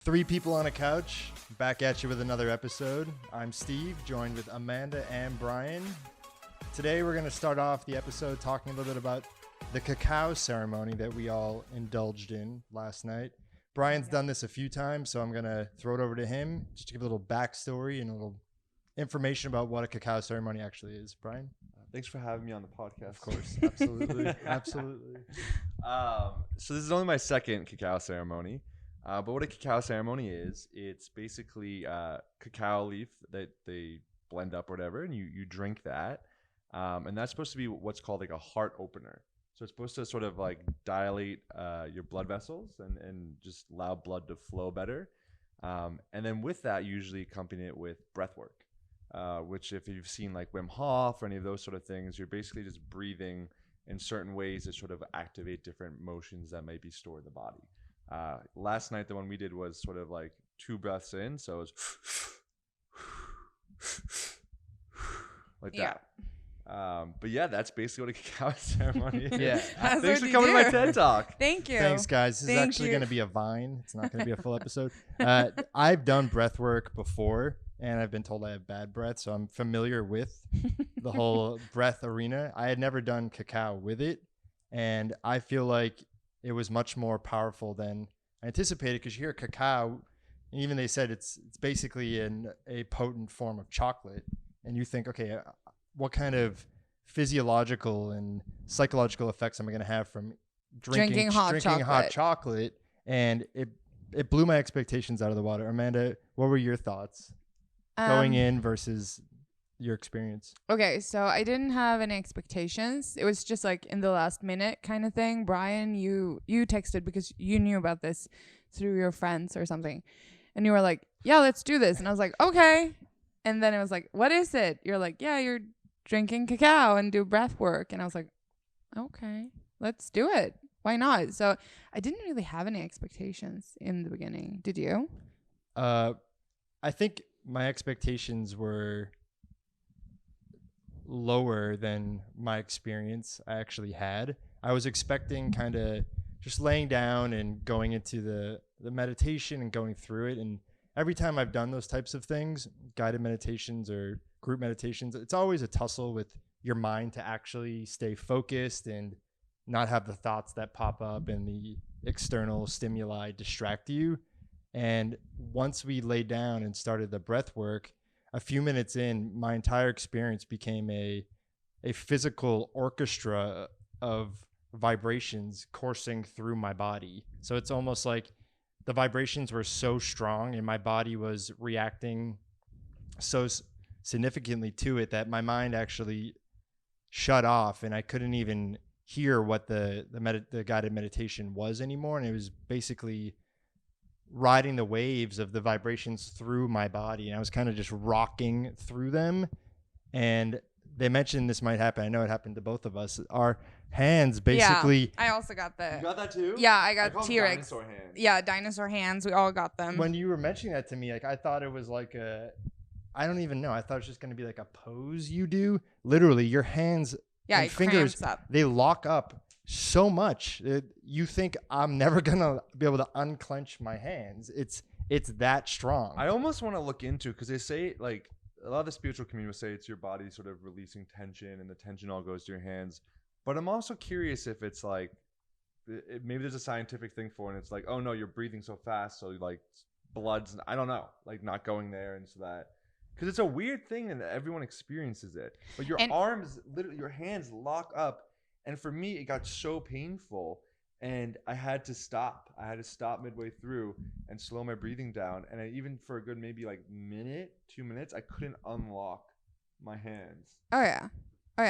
Three people on a couch, back at you with another episode. I'm Steve, joined with Amanda and Brian. Today we're going to start off the episode talking a little bit about the cacao ceremony that we all indulged in last night. Brian's done this a few times, so I'm going to throw it over to him just to give a little backstory and a little information about what a cacao ceremony actually is. Brian? Thanks for having me on the podcast. Of course, absolutely, absolutely. So this is only my second cacao ceremony. But what a cacao ceremony is, it's basically cacao leaf that they blend up or whatever, and you drink that. And that's supposed to be what's called like a heart opener. So it's supposed to sort of like dilate your blood vessels and just allow blood to flow better. And then with that, you usually accompany it with breath work, which if you've seen like Wim Hof or any of those sort of things, you're basically just breathing in certain ways that sort of activate different motions that might be stored in the body. Last night, the one we did was sort of like 2 breaths in. So it was like that. But yeah, that's basically what a cacao ceremony is. Yeah. Thanks for coming to my TED Talk. Thank you. Thanks, guys. This is actually going to be a Vine. It's not going to be a full episode. I've done breath work before, and I've been told I have bad breath, so I'm familiar with the whole breath arena. I had never done cacao with it, and I feel like it was much more powerful than I anticipated, because you hear cacao, and even they said it's basically a potent form of chocolate, and you think, okay, what kind of physiological and psychological effects am I going to have from drinking hot chocolate? And it blew my expectations out of the water. Amanda, what were your thoughts going in versus your experience? Okay, so I didn't have any expectations. It was just like in the last minute kind of thing. Brian, you texted because you knew about this through your friends or something. And you were like, yeah, let's do this. And I was like, okay. And then it was like, what is it? You're like, yeah, you're drinking cacao and do breath work. And I was like, okay, let's do it. Why not? So I didn't really have any expectations in the beginning. Did you? I think my expectations were lower than my experience I actually had. I was expecting kind of just laying down and going into the meditation and going through it. And every time I've done those types of things, guided meditations or group meditations, it's always a tussle with your mind to actually stay focused and not have the thoughts that pop up and the external stimuli distract you. And once we laid down and started the breath work, a few minutes in, my entire experience became a physical orchestra of vibrations coursing through my body. So it's almost like the vibrations were so strong and my body was reacting so significantly to it that my mind actually shut off, and I couldn't even hear what the guided meditation was anymore. And it was basically riding the waves of the vibrations through my body, and I was kind of just rocking through them. And they mentioned this might happen. I know it happened to both of us. Our hands basically. Yeah, I also got the. You got that too? Yeah, I got T-Rex. Dinosaur hands. Yeah, dinosaur hands. We all got them. When you were mentioning that to me, like I thought it was like I don't even know. I thought it was just going to be like a pose you do. Literally, your hands and fingers, they lock up so much. You think I'm never going to be able to unclench my hands. It's that strong. I almost want to look into, because they say like a lot of the spiritual community will say it's your body sort of releasing tension, and the tension all goes to your hands. But I'm also curious if it's like maybe there's a scientific thing for it, and it's like, oh no, you're breathing so fast, so like blood's, I don't know, like not going there, and so that, because it's a weird thing and everyone experiences it. But your arms, literally your hands lock up, and for me it got so painful, and I had to stop. I had to stop midway through and slow my breathing down, and even for a good maybe like minute, 2 minutes, I couldn't unlock my hands. Oh yeah.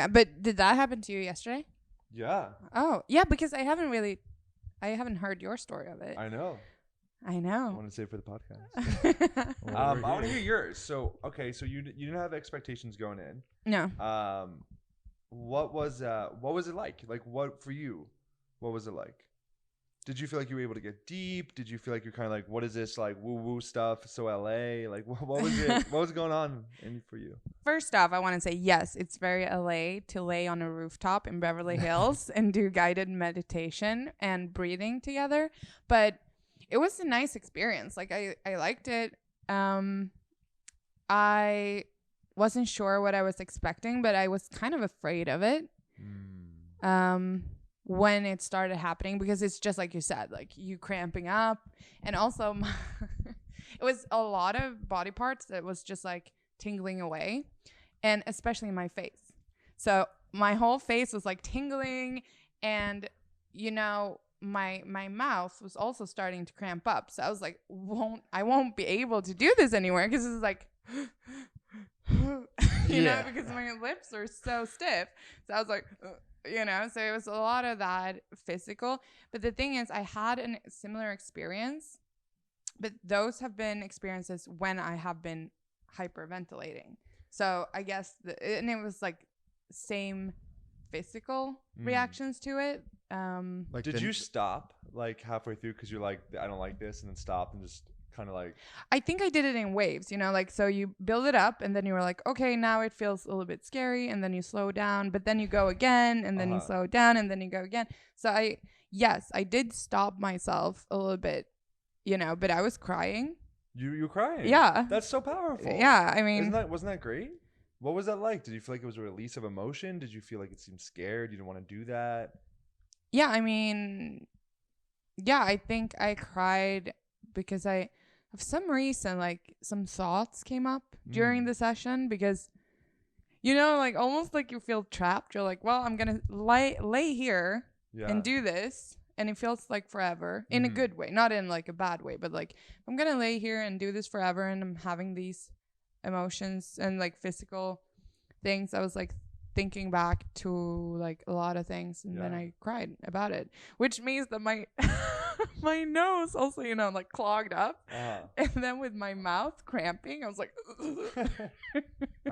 But did that happen to you yesterday? Yeah. Oh yeah, because I haven't heard your story of it. I know. I want to say it for the podcast. I want to hear yours. So you didn't have expectations going in. No. What was it like? Like, what for you? What was it like? Did you feel like you were able to get deep? Did you feel like you're kind of like, what is this, like woo-woo stuff? So LA? Like, what was it? What was going on for you? First off, I want to say, yes, it's very LA to lay on a rooftop in Beverly Hills and do guided meditation and breathing together. But it was a nice experience. Like I liked it. I wasn't sure what I was expecting, but I was kind of afraid of it. When it started happening, because it's just like you said, like you cramping up, and also it was a lot of body parts that was just like tingling away, and especially my face. So my whole face was like tingling, and my mouth was also starting to cramp up. So I was like, I won't be able to do this anymore, because it's like because my lips are so stiff. So I was like so it was a lot of that physical. But the thing is, I had a similar experience, but those have been experiences when I have been hyperventilating. So I guess and it was like same physical reactions to it. Like, did you stop like halfway through because you're like, I don't like this, and then stop and just kind of like? I think I did it in waves, like, so you build it up and then you were like, okay, now it feels a little bit scary, and then you slow down, but then you go again, and then you slow down, and then you go again. So I did stop myself a little bit, but I was crying. You crying? Yeah. That's so powerful. Yeah, I mean, wasn't that great? What was that like? Did you feel like it was a release of emotion? Did you feel like it seemed scared? You didn't want to do that? Yeah, I mean, yeah, I think I cried because of some reason, like some thoughts came up during the session, because, like almost like you feel trapped. You're like, well, I'm going to lay here and do this. And it feels like forever in a good way, not in like a bad way, but like I'm going to lay here and do this forever. And I'm having these emotions and like physical things. I was like thinking back to like a lot of things, and then I cried about it, which means that my my nose also like clogged up, and then with my mouth cramping, I was like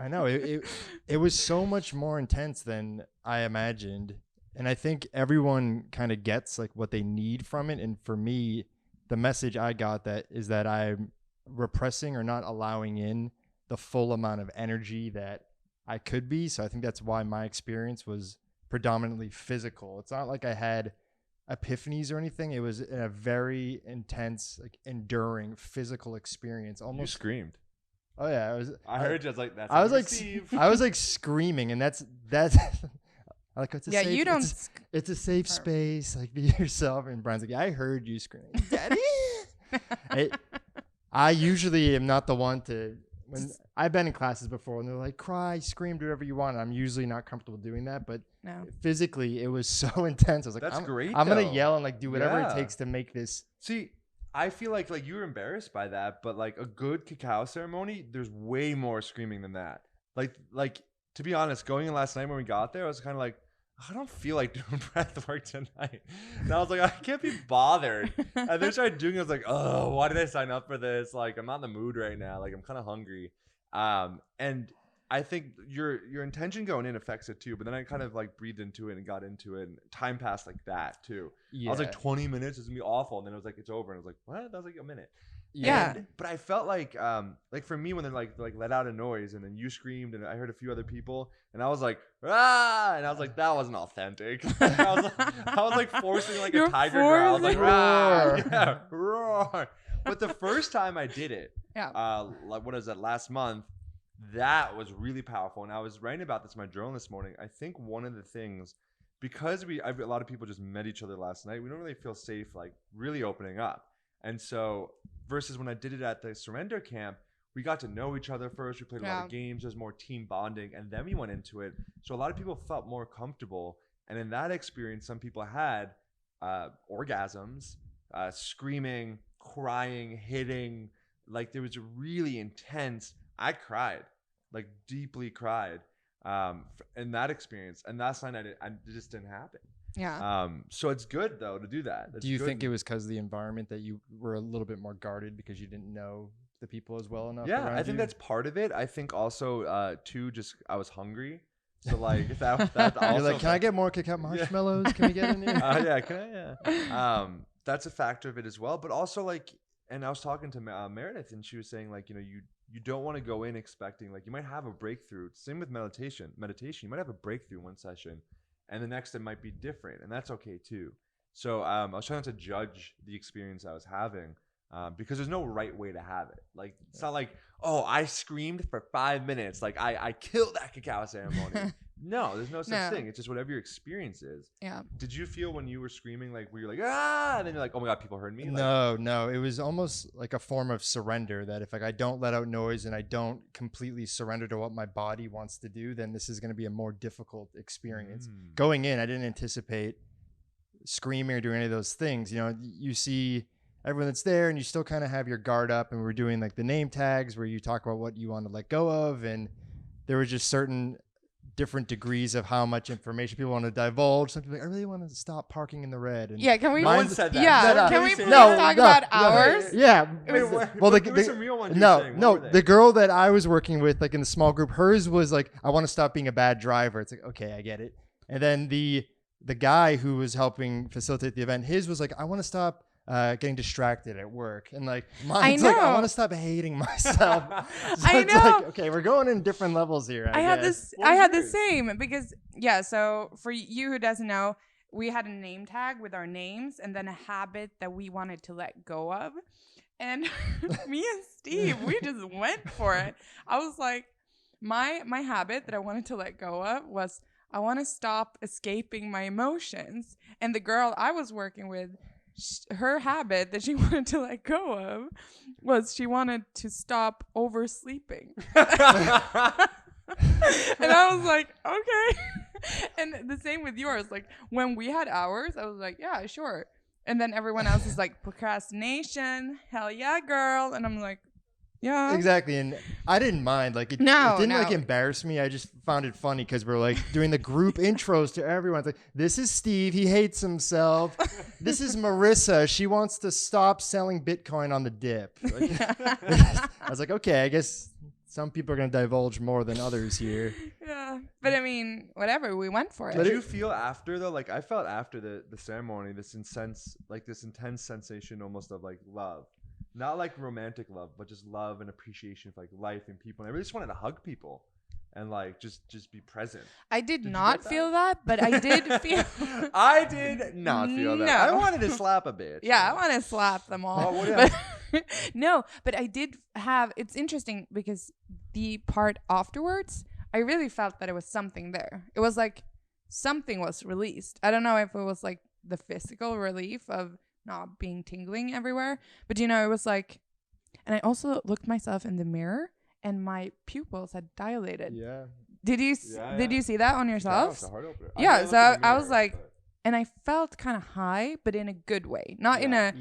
I know it was so much more intense than I imagined, and I think everyone kind of gets like what they need from it. And for me, the message I got is that I'm repressing or not allowing in the full amount of energy that I could be. So I think that's why my experience was predominantly physical. It's not like I had epiphanies or anything. It was a very intense, like enduring physical experience. Almost. You screamed. Oh yeah, I heard you. I was like, that's. I was like screaming, and that's. Like, it's a safe, you don't. It's a safe space. Like, be yourself. And Brian's like, yeah, I heard you screaming, Daddy. I usually am not the one to. When I've been in classes before and they're like, cry, scream, do whatever you want. I'm usually not comfortable doing that, but physically it was so intense. I was like, that's great. I'm going to yell and like do whatever it takes to make this. See, I feel like you were embarrassed by that, but like a good cacao ceremony, there's way more screaming than that. Like to be honest, going in last night when we got there, I was kind of like, I don't feel like doing breath work tonight. And I was like, I can't be bothered. And then I started doing it. I was like, oh, why did I sign up for this? Like, I'm not in the mood right now. Like, I'm kind of hungry. And I think your intention going in affects it too. But then I kind of like breathed into it and got into it. And time passed like that too. Yeah. I was like, 20 minutes is going to be awful. And then it was like, it's over. And I was like, what? That was like a minute. Yeah. But I felt like for me, when they like let out a noise and then you screamed and I heard a few other people and I was like, ah, and I was like, that wasn't authentic. I was like forcing like a tiger growl. I was like, roar. Yeah, roar. But the first time I did it, like what is that, last month, that was really powerful. And I was writing about this in my journal this morning. I think one of the things, because a lot of people just met each other last night, we don't really feel safe like really opening up. And so versus when I did it at the surrender camp, we got to know each other first. We played a lot of games. There's more team bonding. And then we went into it. So a lot of people felt more comfortable. And in that experience, some people had orgasms, screaming, crying, hitting. Like there was a really intense, I cried, like deeply cried in that experience. And last night it just didn't happen. Yeah. So it's good though to do that. Do you think it was because of the environment that you were a little bit more guarded because you didn't know the people as well enough? Yeah, I think that's part of it. I think also too, just I was hungry. So like that also. You're like, can I get more cacao marshmallows? Yeah. Can we get in here? Yeah, can I? Yeah. That's a factor of it as well. But also like, and I was talking to Meredith, and she was saying like, you don't want to go in expecting like you might have a breakthrough. Same with meditation. You might have a breakthrough one session. And the next it might be different, and that's okay too. So I was trying to judge the experience I was having because there's no right way to have it. Like it's not like, oh, I screamed for 5 minutes, like I killed that cacao ceremony. No, there's no such thing. It's just whatever your experience is. Yeah. Did you feel when you were screaming like were you like ah, and then you're like, oh my god, people heard me? Like, No, it was almost like a form of surrender, that if like I don't let out noise and I don't completely surrender to what my body wants to do, then this is going to be a more difficult experience. Going in, I didn't anticipate screaming or doing any of those things. You know, you see everyone that's there and you still kind of have your guard up, and we're doing like the name tags where you talk about what you want to let go of, and there were just certain different degrees of how much information people want to divulge. Some people are like, I really want to stop parking in the red. And Yeah, can we? No one said that. Yeah, Can can we we say please that? talk about ours? Yeah. Well, there were some real ones you were saying. What were they? The girl that I was working with, like in the small group, hers was like, I want to stop being a bad driver. It's like, okay, I get it. And then the guy who was helping facilitate the event, his was like, I want to stop getting distracted at work. And like mine's like, I want to stop hating myself. So I it's know. like, okay, we're going in different levels here. I had guess. this. I had the same because so for you who doesn't know, we had a name tag with our names and then a habit that we wanted to let go of, and me and Steve, we just went for it. I was like, my habit that I wanted to let go of was I want to stop escaping my emotions, and the girl I was working with, her habit that she wanted to let go of was she wanted to stop oversleeping. And I was like, okay. And the same with yours. Like when we had ours, I was like, yeah, sure. And then everyone else is like, procrastination, hell yeah, girl. And I'm like, yeah. Exactly. And I didn't mind. Like it didn't like embarrass me. I just found it funny because we're like doing the group intros to everyone. It's like, this is Steve. He hates himself. This is Marissa. She wants to stop selling Bitcoin on the dip. Like, I was like, okay, I guess some people are going to divulge more than others here. Yeah. But I mean, whatever. We went for it. Did you feel after though? Like I felt after the ceremony, this intense sensation almost of like love. Not like romantic love, but just love and appreciation for like life and people. And I really just wanted to hug people and like just be present. I did not feel that, but I did feel. I did not feel that. No. I wanted to slap a bitch. Yeah, I want to slap them all. Oh, well, yeah. No, but I did have. It's interesting because the part afterwards, I really felt that it was something there. It was like something was released. I don't know if it was like the physical relief of not being tingling everywhere, but you know, it was like, and I also looked myself in the mirror and my pupils had dilated. Yeah. Did you see that on yourself? Yeah, so I was like, and I felt kind of high, but in a good way, not in a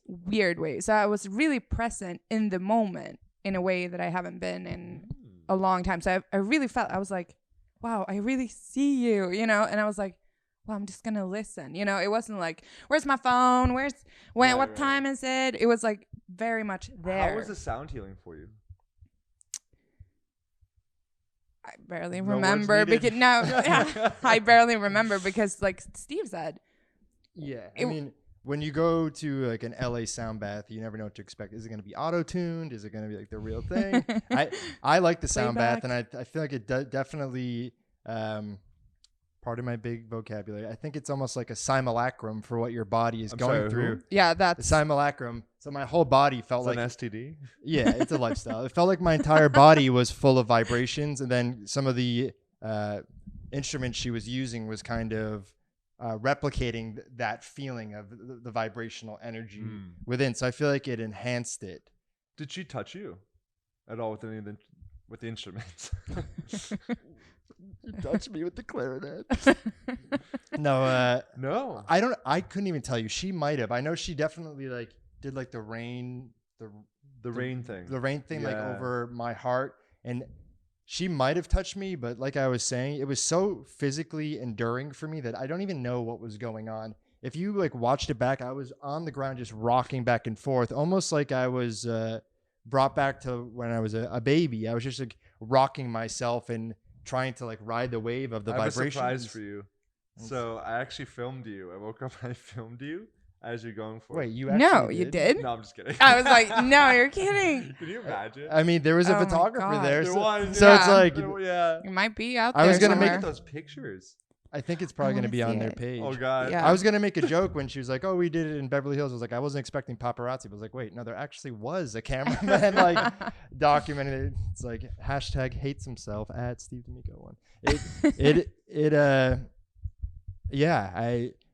weird way. So I was really present in the moment in a way that I haven't been in a long time. So I really felt, I was like, wow, I really see you, you know? And I was like, well, I'm just gonna listen. You know, it wasn't like, where's my phone? What time is it? It was like very much there. How was the sound healing for you? I barely remember because I barely remember because like Steve said. Yeah. I mean, when you go to like an LA sound bath, you never know what to expect. Is it going to be auto-tuned? Is it going to be like the real thing? I like the sound bath, and I feel like it definitely pardon my big vocabulary. I think it's almost like a simulacrum for what your body is going through. Yeah, that's a simulacrum. So my whole body felt like an STD. Yeah, it's a lifestyle. It felt like my entire body was full of vibrations, and then some of the instruments she was using was kind of replicating that feeling of the vibrational energy within. So I feel like it enhanced it. Did she touch you at all with any of the instruments? You touched me with the clarinet. No. I couldn't even tell you. She might have. I know she definitely like did like the rain thing like over my heart, and she might have touched me, but like I was saying, it was so physically enduring for me that I don't even know what was going on. If you like watched it back, I was on the ground just rocking back and forth, almost like I was brought back to when I was a baby. I was just like rocking myself and trying to like ride the wave of the vibrations. I have a surprise for you. So I actually filmed you. I woke up and I filmed you as you're going for it. Wait, you actually you did? No, I'm just kidding. I was like, no, you're kidding. Can you imagine? I mean, there was a photographer there. There was. So it's like, it might be out I there was gonna somewhere. Make those pictures. I think it's probably going to wanna be on see their it. page. Oh God. Yeah. I was going to make a joke when she was like, "Oh, we did it in Beverly Hills." I was like, I wasn't expecting paparazzi. But I was like, wait, no, there actually was a cameraman like documented it. It's like hashtag hates himself at Steve D'Amico one. Yeah,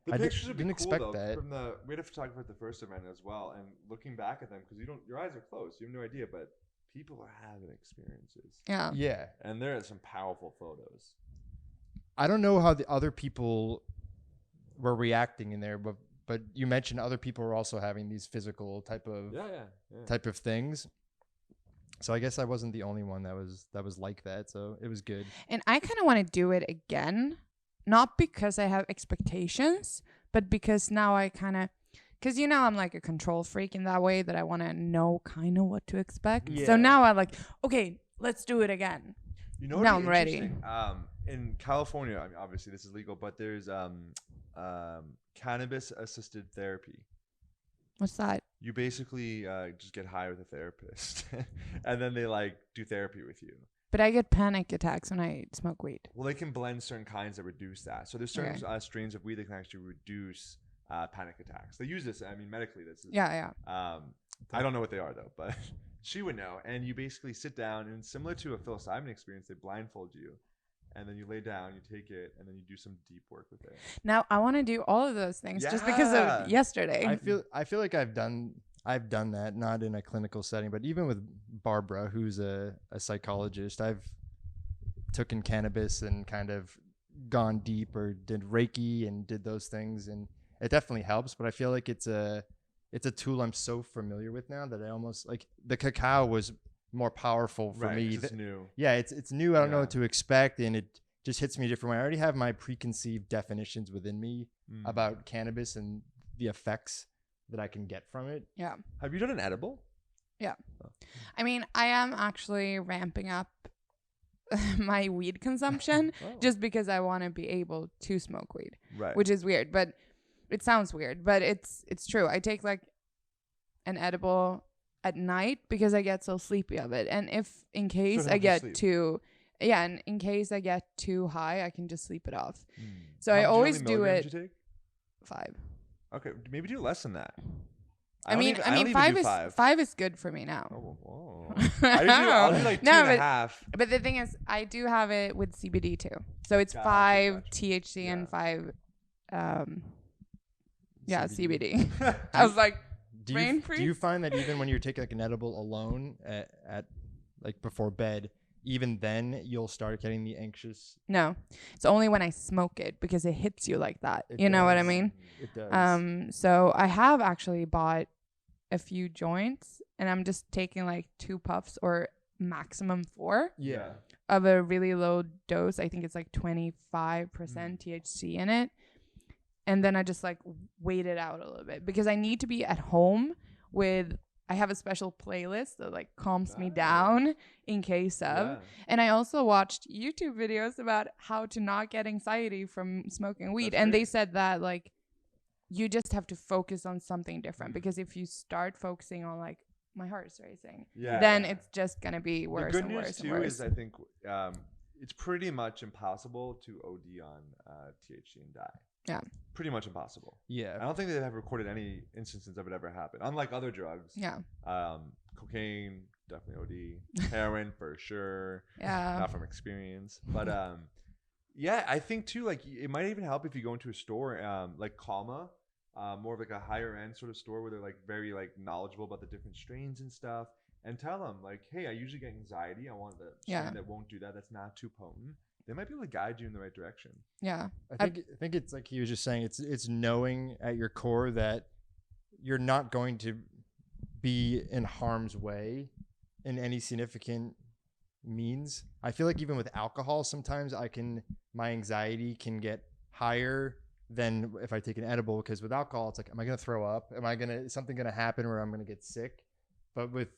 The I pictures would be didn't cool expect though. that. We had a photographer at the first event as well, and looking back at them because your eyes are closed, you have no idea, but people are having experiences, Yeah. Yeah. and there are some powerful photos. I don't know how the other people were reacting in there, but you mentioned other people were also having these physical type of things. So I guess I wasn't the only one that was like that. So it was good. And I kind of want to do it again, not because I have expectations, but because now I kind of, because I'm like a control freak in that way that I want to know kind of what to expect. Yeah. So now I'm like, okay, let's do it again. You know, Now what'd be I'm ready. interesting? In California, I mean, obviously this is legal, but there's cannabis-assisted therapy. What's that? You basically just get high with a therapist, and then they like do therapy with you. But I get panic attacks when I smoke weed. Well, they can blend certain kinds that reduce that. So there's certain strains of weed that can actually reduce panic attacks. They use this, I mean, medically. This is, Yeah. I don't know what they are though, but she would know. And you basically sit down, and similar to a psilocybin experience, they blindfold you, and then you lay down, you take it, and then you do some deep work with it. Now I want to do all of those things just because Yeah. of yesterday. I feel like I've done that, not in a clinical setting, but even with Barbara, who's a psychologist, I've taken cannabis and kind of gone deep or did Reiki and did those things, and it definitely helps. But I feel like it's a tool I'm so familiar with now that I almost like the cacao was more powerful for me. It's new. Yeah, it's new. I don't know Yeah. what to expect, and it just hits me a different way. I already have my preconceived definitions within me about cannabis and the effects that I can get from it. Yeah. Have you done an edible? Yeah. I mean, I am actually ramping up my weed consumption just because I want to be able to smoke weed, Right. which is weird, but it sounds weird, but it's true. I take like an edible at night because I get so sleepy of it. And if in case So it I helps you get sleep. too, and in case I get too high, I can just sleep it off. So How I many always do milligrams it you take? 5. Okay, maybe do less than that. I mean, don't even 5 do is 5. 5 is good for me now. Oh, whoa. I'll do like 2.5. But the thing is, I do have it with CBD too. So it's Gotcha, 5 gotcha. THC and Yeah. 5, CBD. CBD. I was like, Do brain you freeze? find that even when you're taking like an edible alone at like before bed, even then you'll start getting the anxious? No, it's only when I smoke it because it hits you like that. It You know what I does. mean? It does. So I have actually bought a few joints, and I'm just taking like 2 puffs or maximum 4 Yeah. of a really low dose. I think it's like 25% THC in it. And then I just like wait it out a little bit because I need to be at home with, I have a special playlist that like calms me down in case of. Yeah. And I also watched YouTube videos about how to not get anxiety from smoking weed. That's And they great. said that like you just have to focus on something different because if you start focusing on like my heart is racing, Yeah. then it's just going to be worse The good and news worse and too worse. is I think it's pretty much impossible to OD on THC and die. Yeah. Pretty much impossible. I Yeah. don't think they have recorded any instances of it ever happen. Unlike other drugs. Yeah. Cocaine, definitely OD. Heroin for sure. Yeah. Not from experience. But yeah, I think too, like it might even help if you go into a store like Calma, more of like a higher end sort of store where they're like very like knowledgeable about the different strains and stuff, and tell them like, hey, I usually get anxiety. I want the strain that won't do that. That's not too potent. They might be able to guide you in the right direction. Yeah. I think it's like he was just saying, it's knowing at your core that you're not going to be in harm's way in any significant means. I feel like even with alcohol, sometimes my anxiety can get higher than if I take an edible, because with alcohol, it's like, am I going to throw up? Is something going to happen where I'm going to get sick? But with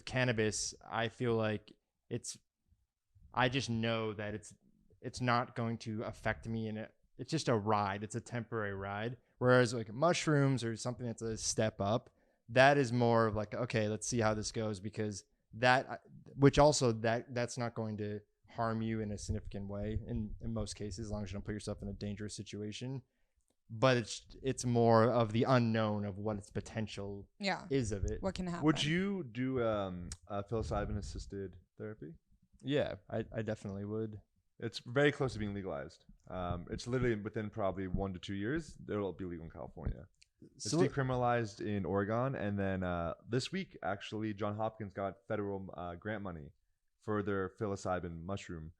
cannabis, I feel like I just know that it's not going to affect me, and it's just a ride. It's a temporary ride. Whereas like mushrooms or something that's a step up, that is more of like, okay, let's see how this goes, because that's not going to harm you in a significant way in most cases, as long as you don't put yourself in a dangerous situation. But it's more of the unknown of what its potential Yeah. is of it. What can happen? Would you do psilocybin assisted therapy? Yeah, I definitely would. It's very close to being legalized. It's literally within probably 1 to 2 years, it'll be legal in California. It's So decriminalized in Oregon, and then this week, actually, John Hopkins got federal grant money for their psilocybin mushroom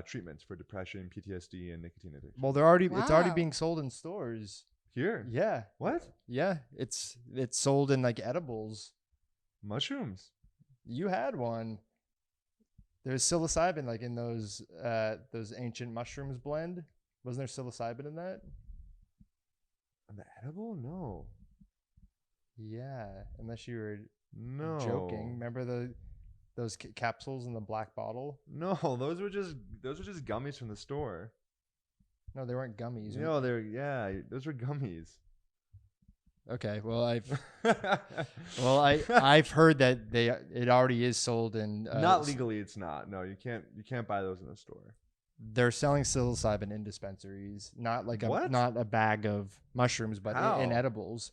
treatments for depression, PTSD, and nicotine addiction. well, it's already Wow. being sold in stores. Here, Yeah, what yeah, it's sold in like edibles. mushrooms? You had one. There's psilocybin like in those ancient mushrooms blend. Wasn't there psilocybin in that? An edible? No, Yeah, unless you were no, joking. Remember those capsules in the black bottle? No, those were just gummies from the store. No, they weren't gummies. No, those were gummies. Okay, well I've heard that it already is sold in Not legally, it's not. No, you can't buy those in the store. They're selling psilocybin in dispensaries, not like What? not a bag of mushrooms, but in How? edibles.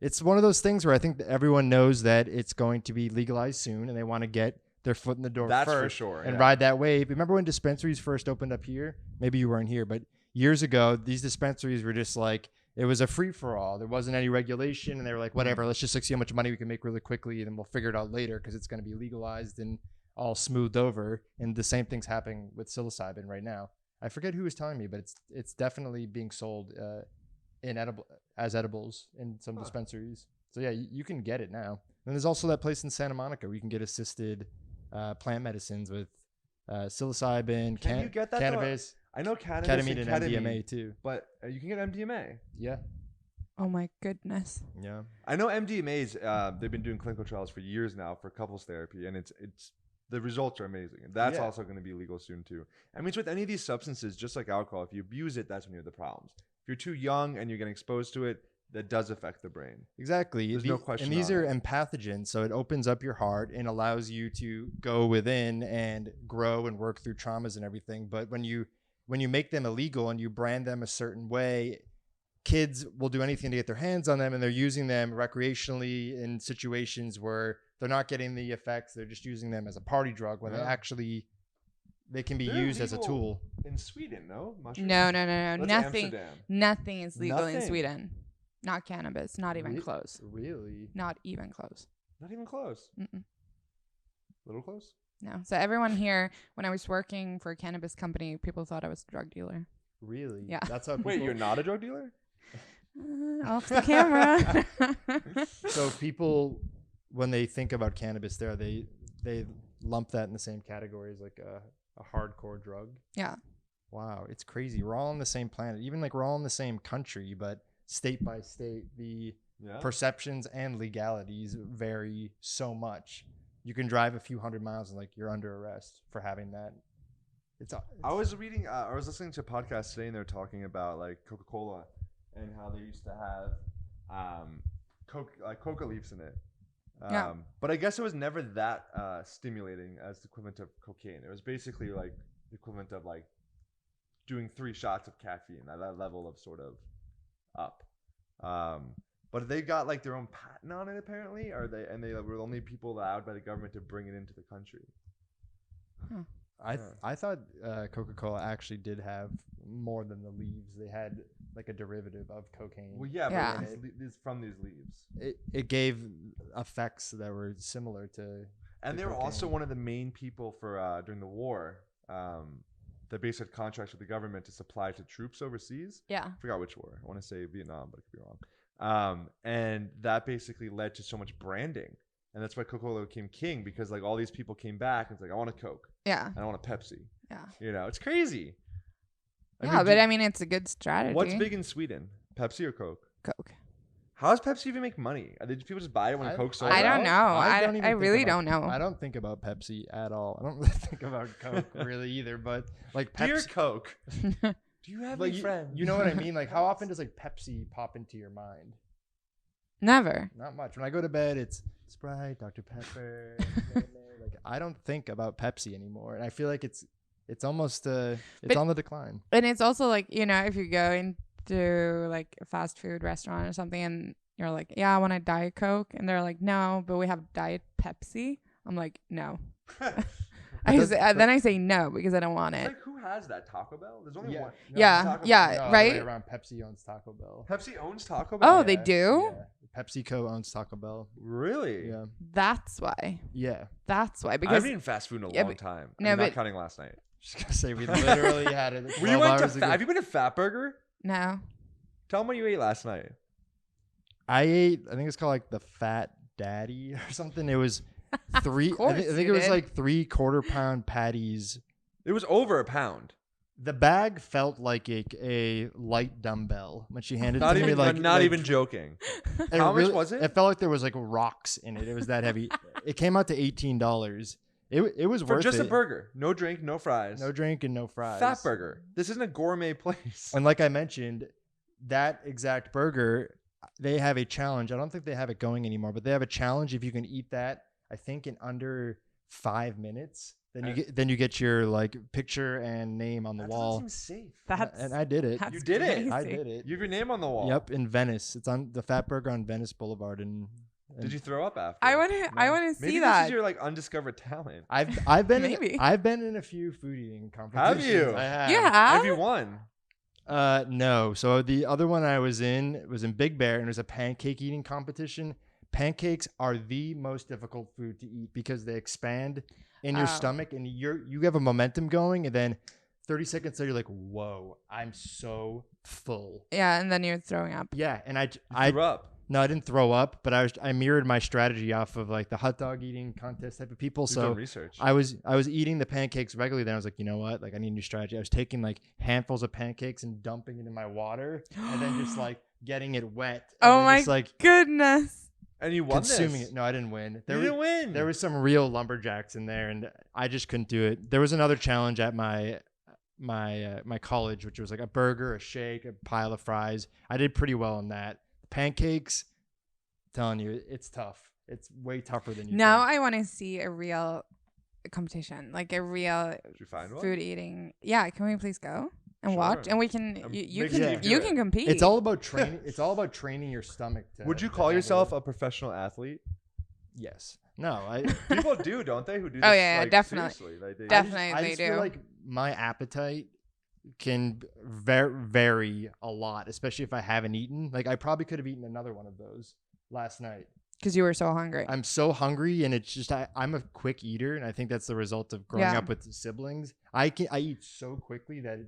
It's one of those things where I think that everyone knows that it's going to be legalized soon, and they want to get their foot in the door That's for first sure. and yeah. ride that wave. Remember when dispensaries first opened up here? Maybe you weren't here, but years ago, these dispensaries were just like, it was a free for all. There wasn't any regulation, and they were like, whatever, let's just like see how much money we can make really quickly, and then we'll figure it out later because it's going to be legalized and all smoothed over. And the same thing's happening with psilocybin right now. I forget who was telling me, but it's definitely being sold in edibles in some dispensaries. So yeah, you can get it now. And there's also that place in Santa Monica where you can get assisted plant medicines with psilocybin, Can you get that, though? cannabis, I know cannabis ketamine, and and MDMA too. but you can get MDMA. Yeah, Oh my goodness. yeah. I know MDMA's. They've been doing clinical trials for years now for couples therapy, and it's the results are amazing. And that's Yeah. also going to be legal soon too. I mean, it's with any of these substances, just like alcohol. If you abuse it, that's when you have the problems. If you're too young and you're getting exposed to it, that does affect the brain. Exactly. There's no question And these on are it. empathogens, so it opens up your heart and allows you to go within and grow and work through traumas and everything. But when you make them illegal and you brand them a certain way, kids will do anything to get their hands on them, and they're using them recreationally in situations where they're not getting the effects. They're just using them as a party drug when Yeah. they can be They're used as a legal tool. in Sweden. No, mushrooms? No. That's Nothing. Amsterdam. Nothing is legal in Nothing. Sweden. Not cannabis. Not even Re- close. Really? Not even close. Not even close. Mm-mm. Little close. No. So everyone here, when I was working for a cannabis company, people thought I was a drug dealer. Really? Yeah. That's how. Wait, people- you're not a drug dealer? Off the camera. So people, when they think about cannabis, they lump that in the same category as like a hardcore drug. Yeah. Wow, it's crazy. We're all on the same planet. Even like we're all in the same country, but state by state, the Yeah. perceptions and legalities vary so much. You can drive a few hundred miles and like you're under arrest for having that. I was listening to a podcast today, and they're talking about like Coca-Cola and how they used to have coca leaves in it. Yeah. But I guess it was never that stimulating as the equivalent of cocaine. It was basically like the equivalent of like doing 3 shots of caffeine at that level of sort of up. But they got like their own patent on it apparently, and they were the only people allowed by the government to bring it into the country. I thought Coca-Cola actually did have more than the leaves. They had like a derivative of cocaine. Well, yeah, Yeah. but it's from these leaves. It gave effects that were similar to. And the they were also cocaine. one of the main people for during the war. They basically had contracts with the government to supply to troops overseas. Yeah. I forgot which war. I want to say Vietnam, but I could be wrong. And that basically led to so much branding. And that's why Coca-Cola became king, because like all these people came back and it's like, I want a Coke. Yeah. I want a Pepsi. Yeah. You know, it's crazy. Yeah, but I mean, it's a good strategy. What's big in Sweden? Pepsi or Coke? Coke. How does Pepsi even make money? Did people just buy it when Coke sold I don't out? know. don't even I think really about- don't know. I don't think about Pepsi at all. I don't really think about Coke really either. But like Dear Pepsi, Coke, do you have like any friends? you know what I mean? Like how often does like Pepsi pop into your mind? Never. Not much. When I go to bed, it's Sprite, Dr. Pepper. Like I don't think about Pepsi anymore, and I feel like it's it's almost it's But- on the decline. And it's also like, you know, if you go into like a fast food restaurant or something and you're like, yeah, I want a Diet Coke. And they're like, no, but we have Diet Pepsi. I'm like, no. Then I say no because I don't want It's it. like, who has that? Taco Bell? There's only one. Yeah, Taco Bell. yeah, No, other right? way around. Pepsi owns Taco Bell. Pepsi owns Taco Bell. Oh, they do? Yeah. PepsiCo owns Taco Bell. Really? Yeah. That's why. Yeah. That's why. I Because haven't eaten fast food in a Yeah, long but- time. no, I'm not but- counting last night. Just gonna say we literally had it. We 12 went to. hours ago. Have you been to Fat Burger? no. Tell them what you ate last night. I ate. I think it's called like the Fat Daddy or something. It was three. I course think you it was did. like 3/4 pound patties. It was over a pound. The bag felt like a light dumbbell when she handed it Not to even. me. Like, not like, even joking. it How much was it? It felt like there was like rocks in it. It was that heavy. It came out to $18. It was For worth just it. a burger, no drink, no fries. No drink and no fries. Fat Burger. This isn't a gourmet place. And like I mentioned, that exact burger, they have a challenge. I don't think they have it going anymore, but they have a challenge. If you can eat that, I think in under 5 minutes, then you get your like picture and name on the That wall. doesn't seem safe. That's And I did it. that's You did it. I crazy. did it. You have your name on the wall. Yep, in Venice. It's on the Fat Burger on Venice Boulevard. And Did you throw up after? I want to Maybe see this that. is your like undiscovered talent. I've been Maybe. I've been in a few food eating competitions. you? I have. You have? Have you won? No. So the other one I was in was in Big Bear, and it was a pancake eating competition. Pancakes are the most difficult food to eat because they expand in your Oh. stomach, and you have a momentum going, and then 30 seconds later, you're like, "Whoa, I'm so full." Yeah, and then you're throwing up. Yeah, and You I threw up. no, I didn't throw up, but I mirrored my strategy off of like the hot dog eating contest type of people. You've So done research. I was eating the pancakes regularly. Then I was like, you know what? Like I need a new strategy. I was taking like handfuls of pancakes and dumping it in my water, and then just like getting it wet. And Oh then my just, like Goodness. and you won consuming this. it. No, I didn't win. You didn't win. There was some real lumberjacks in there, and I just couldn't do it. There was another challenge at my college, which was like a burger, a shake, a pile of fries. I did pretty well in that. Pancakes, telling you, it's tough. It's way tougher than you Now think. I want to see a real competition, like a real Did you find one? food eating. Yeah, can we please go and Sure. watch? And we can I'm you making can you do you it. can compete. It's all about training. It's all about training your stomach. Would you to call handle yourself it. a professional athlete? Yes. No. I People do, don't they? Who do this? Oh, yeah, like, definitely. seriously, like, they- Definitely. I they just do. feel like my appetite can vary a lot, especially if I haven't eaten. Like I probably could have eaten another one of those last night. because you were so hungry. I'm so hungry, and it's just I'm a quick eater, and I think that's the result of growing Yeah. up with siblings. I eat so quickly that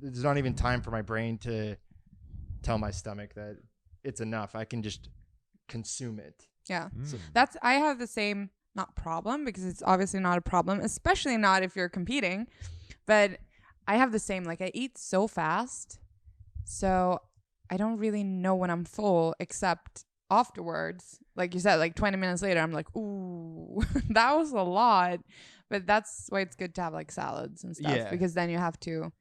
there's not even time for my brain to tell my stomach that it's enough. I can just consume it. Yeah. Mm. I have the same not problem because it's obviously not a problem, especially not if you're competing. But I have the same, like I eat so fast. So I don't really know when I'm full except afterwards. Like you said, like 20 minutes later, I'm like, ooh, that was a lot. But that's why it's good to have like salads and stuff Yeah. because then you have to,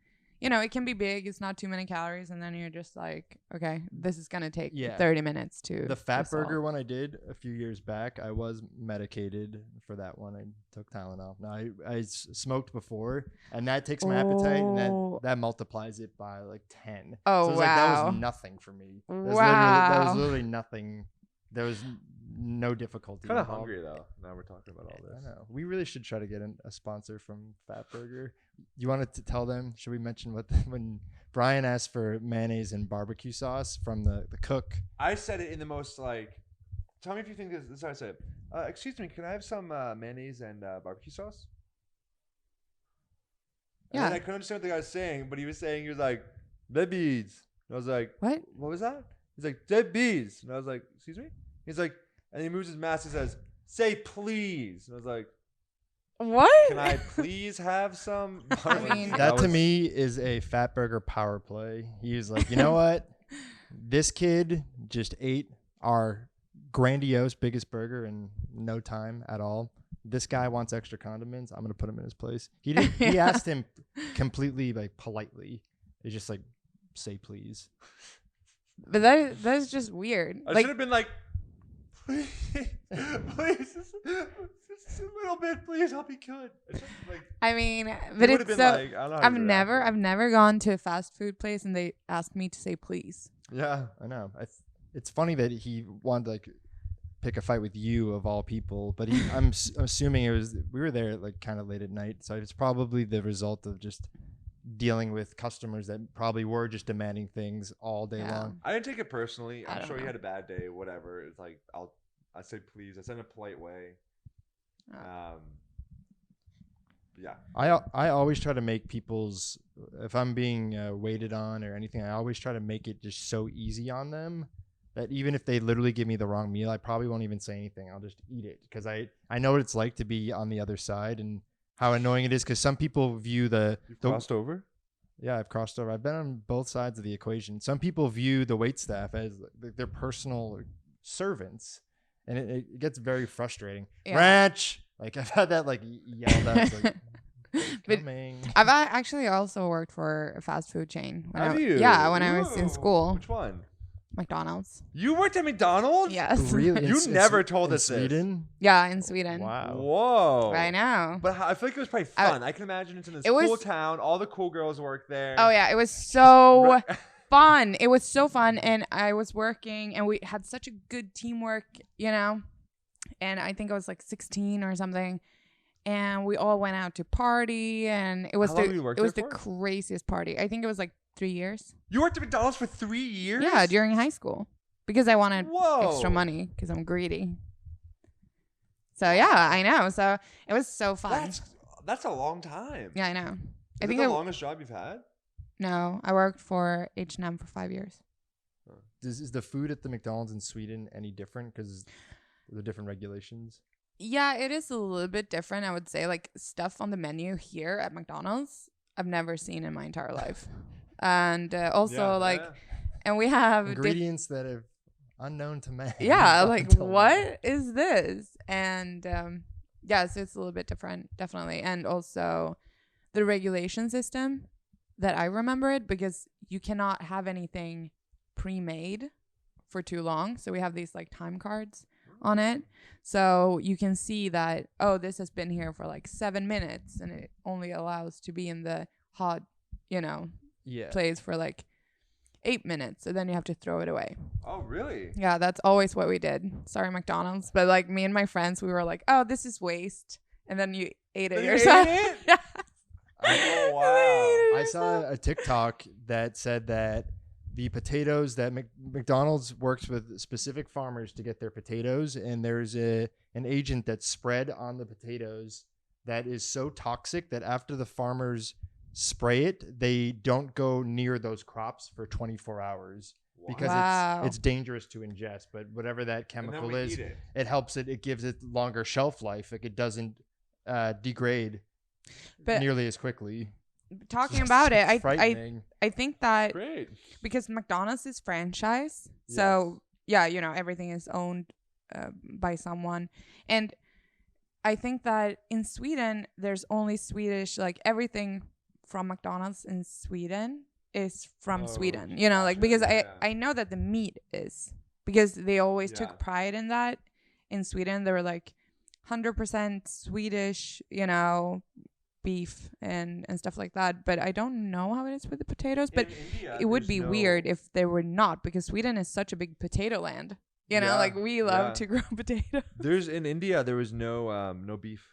you know, it can be big. It's not too many calories. And then you're just like, okay, this is going to take Yeah. 30 minutes to The Fat dissolve. Burger one I did a few years back, I was medicated for that one. I took Tylenol. No, I smoked before, and that takes my appetite, and Oh. that multiplies it by like 10. Oh, So it was like, that wow. was nothing for me. That Wow. was literally nothing. There was no difficulty. Kind of involved. hungry though. Now we're talking about all I this. know. We really should try to get a sponsor from Fat Burger. You wanted to tell them? Should we mention when Brian asked for mayonnaise and barbecue sauce from the cook? I said it in the most like. Tell me if you think this is how I said it. Excuse me, can I have some mayonnaise and barbecue sauce? And then Yeah. I couldn't understand what the guy was saying, but he was like, babies. And I was like, What? what was that? He's like, babies. And I was like, excuse me? He's like, and he moves his mask and says, say please. And I was like, What? can I please have some? I mean- That to was- me is a Fat Burger power play. He was like, you know what? This kid just ate our grandiose biggest burger in no time at all. This guy wants extra condiments. I'm gonna put him in his place. He didn't. He Yeah. asked him completely like politely. He's just like, say please. But that is just weird. I Like should have been like, please, just a little bit, please. I'll be good. It's just like, I mean, you but would've it's been so. like, I don't know how you reacted. I've never gone to a fast food place and they asked me to say please. Yeah. I know. It's funny that he wanted to like pick a fight with you of all people, but I'm assuming we were there like kind of late at night, so it's probably the result of just dealing with customers that probably were just demanding things all day Yeah. long. I didn't take it personally. I I'm don't sure he know. had a bad day, whatever. It's like I say please. I said in a polite way. Oh. Yeah. I always try to make people's, if I'm being waited on or anything, I always try to make it just so easy on them that even if they literally give me the wrong meal, I probably won't even say anything. I'll just eat it because I know what it's like to be on the other side and how annoying it is, because some people view You've crossed over? Yeah, I've crossed over. I've been on both sides of the equation. Some people view the wait staff as their personal servants, and it gets very frustrating. Yeah. Ranch, like I've had that like yelled at. It's like, But coming. I've actually also worked for a fast food chain. Have you? Yeah, when I was in Ooh. school. Which one? McDonald's. You worked at McDonald's? Yes. Really? You never told in us this. Sweden? Yeah, in Sweden. Wow. Whoa. I know. But I feel like it was probably fun. I can imagine it's in this it was- cool town. All the cool girls work there. Oh yeah, it was so Right. fun. It was so fun, and I was working, and we had such a good teamwork, you know. And I think I was like 16 or something, and we all went out to party, and it was How long did you work it was the there for? craziest party. I think it was like 3 years. You worked at McDonald's for 3 years? Yeah, during high school, because I wanted Whoa. extra money because I'm greedy. So yeah, I know. So it was so fun. That's a long time. Yeah, I know. I Is think it the longest job you've had? no, I worked for H&M for 5 years. Is the food at the McDonald's in Sweden any different because the different regulations? Yeah, it is a little bit different. I would say like stuff on the menu here at McDonald's I've never seen in my entire life, and also and we have Ingredients that are unknown to man. yeah, up like until now. what is this? And yeah, so it's a little bit different, definitely, and also the regulation system that I remember it because you cannot have anything pre-made for too long. So we have these like time cards on it. So you can see that, oh, this has been here for like 7 minutes and it only allows to be in the hot, place for like 8 minutes. So then you have to throw it away. Oh, really? Yeah, that's always what we did. Sorry, McDonald's. But like me and my friends, we were like, oh, this is waste. And then you ate it You yourself. ate it? Yeah. Oh, wow. I saw a TikTok that said that the potatoes that McDonald's works with specific farmers to get their potatoes, and there's an agent that's spread on the potatoes that is so toxic that after the farmers spray it, they don't go near those crops for 24 hours because Wow. it's dangerous to ingest. But whatever that And then chemical we is, eat it. it helps it gives it longer shelf life. Like it doesn't degrade But nearly as quickly. talking about it, Frightening. I think that Great. because McDonald's is franchise, so yeah, everything is owned by someone, and I think that in Sweden there's only Swedish, like everything from McDonald's in Sweden is from Sweden, like because I know that the meat is, because they always took pride in that in Sweden. They were like 100% Swedish, beef and stuff like that. But I don't know how it is with the potatoes, but it would be weird if they were not, because Sweden is such a big potato land. Like we love to grow potatoes. In India there was no beef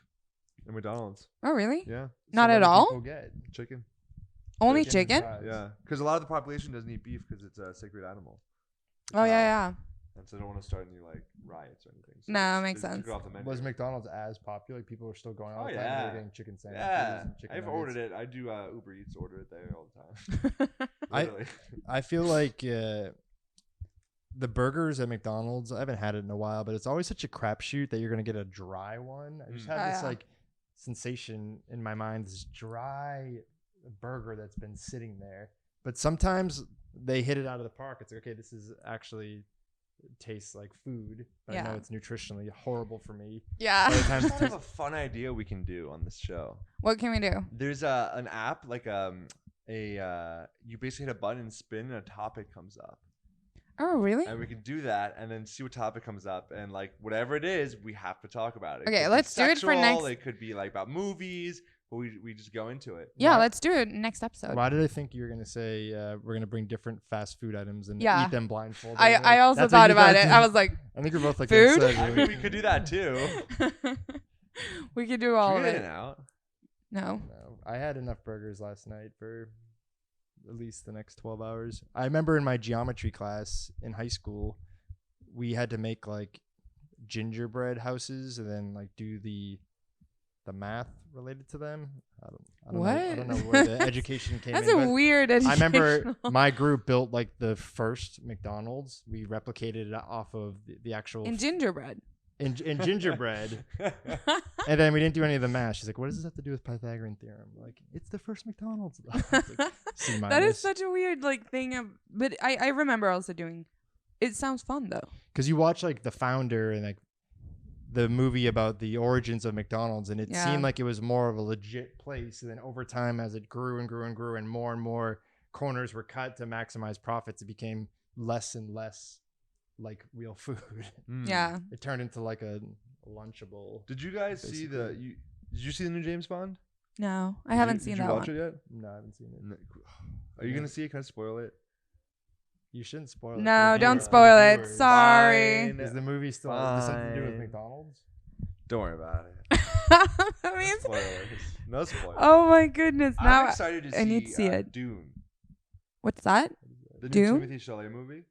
in McDonald's. Oh, really? Yeah. Not So what at do all? people get? Chicken. Only and chicken? fries. Yeah. Because a lot of the population doesn't eat beef because it's a sacred animal. Oh, yeah. And so they don't want to start any like riots or anything. So No, they makes just took sense. it off the menu. Was McDonald's as popular? Like people were still going all the time. yeah. They were getting chicken sandwiches. Yeah, and chicken I've nuggets. ordered it. I do Uber Eats order it there all the time. Literally. I feel like the burgers at McDonald's, I haven't had it in a while, but it's always such a crapshoot that you're going to get a dry one. I just have this like sensation in my mind, this dry burger that's been sitting there. But sometimes they hit it out of the park. It's like, okay, this is actually tastes like food, but I know it's nutritionally horrible for me. Yeah. By the time I it thought of tastes- a fun idea we can do on this show. What can we do? There's an app like you basically hit a button and spin and a topic comes up. Oh, really? And we can do that and then see what topic comes up. And like whatever it is, we have to talk about it. Okay, It could be let's do it for sexual, next- It could be like about movies, but we just go into it. Yeah, Why- let's do it next episode. Why did I think you were gonna say we're gonna bring different fast food items and Yeah. eat them blindfolded? I also That's what thought you about it. too. I was like, I think we're both like Food? excited. I mean, we could do that too. we could do all Should of we get it. In and out? No. No, I had enough burgers last night for at least the next 12 hours. I remember in my geometry class in high school, we had to make like gingerbread houses and then like do the math related to them. I don't know. I don't know where the education came That's in. a but weird I educational. remember my group built like the first McDonald's. We replicated it off of the actual in gingerbread. in gingerbread. And then we didn't do any of the math. She's like, "What does this have to do with Pythagorean theorem?" I'm like, it's the first McDonald's. It's like, C That is minus. such a weird like thing of, but I remember also doing. It sounds fun though. Because you watch like the founder and like the movie about the origins of McDonald's, and it Yeah. seemed like it was more of a legit place. And then over time, as it grew and grew and grew, and more corners were cut to maximize profits, it became less and less like real food. Mm. Yeah. It turned into like a lunchable. Did you guys see the? Did you see the new James Bond? No, I Did haven't you- seen did that you watch one. it yet? No, I haven't seen it. No. Are you Yeah. gonna see it? Can I spoil it? You shouldn't spoil it. No, for don't the spoil it. viewers. Sorry. Fine. Is the movie still has something to do with Fine. McDonald's? Don't worry about it. That means. Spoilers. No spoilers. Oh my goodness! Now I'm excited to see. I need to see it. Dune, what's that? the Dune? new Timothée Chalamet movie.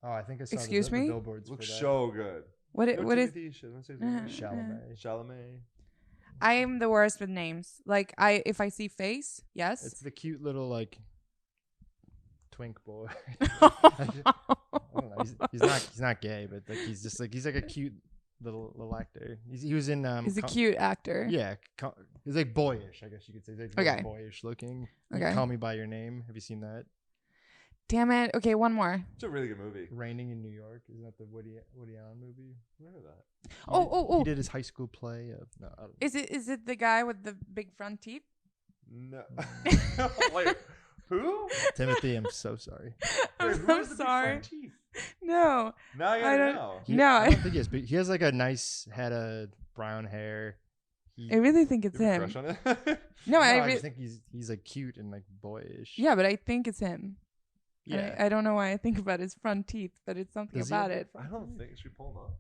Oh, I think I saw Excuse the me? billboards Looks for that. so good. What? No, What is? Timothée Chalamet. Chalamet. Chalamet. I am the worst with names. Like if I see face, yes. It's the cute little like twink boy. I don't know. He's not gay, but like he's like a cute little actor. He was in He's a cute actor. Yeah, he's like boyish, I guess you could say. He's like Okay. boyish looking. Okay. Call Me by Your Name. Have you seen that? Damn it. Okay, one more. It's a really good movie. Raining in New York. Isn't that the Woody Allen movie? Remember that? He did his high school play of no. I don't Is it the guy with the big front teeth? No. Wait. Who? Timothy, I'm so sorry. I'm Wait, who so has the big sorry. front teeth? No. Now you I gotta don't- know. No, I I- don't think he has. But he has like a nice head of brown hair. I really think it's You have a him. crush on it? No, I I just think he's like cute and like boyish. yeah, but I think it's him. Yeah. I don't know why I think about his front teeth, but it's something Does he about have it. I don't think. Should we pull him up?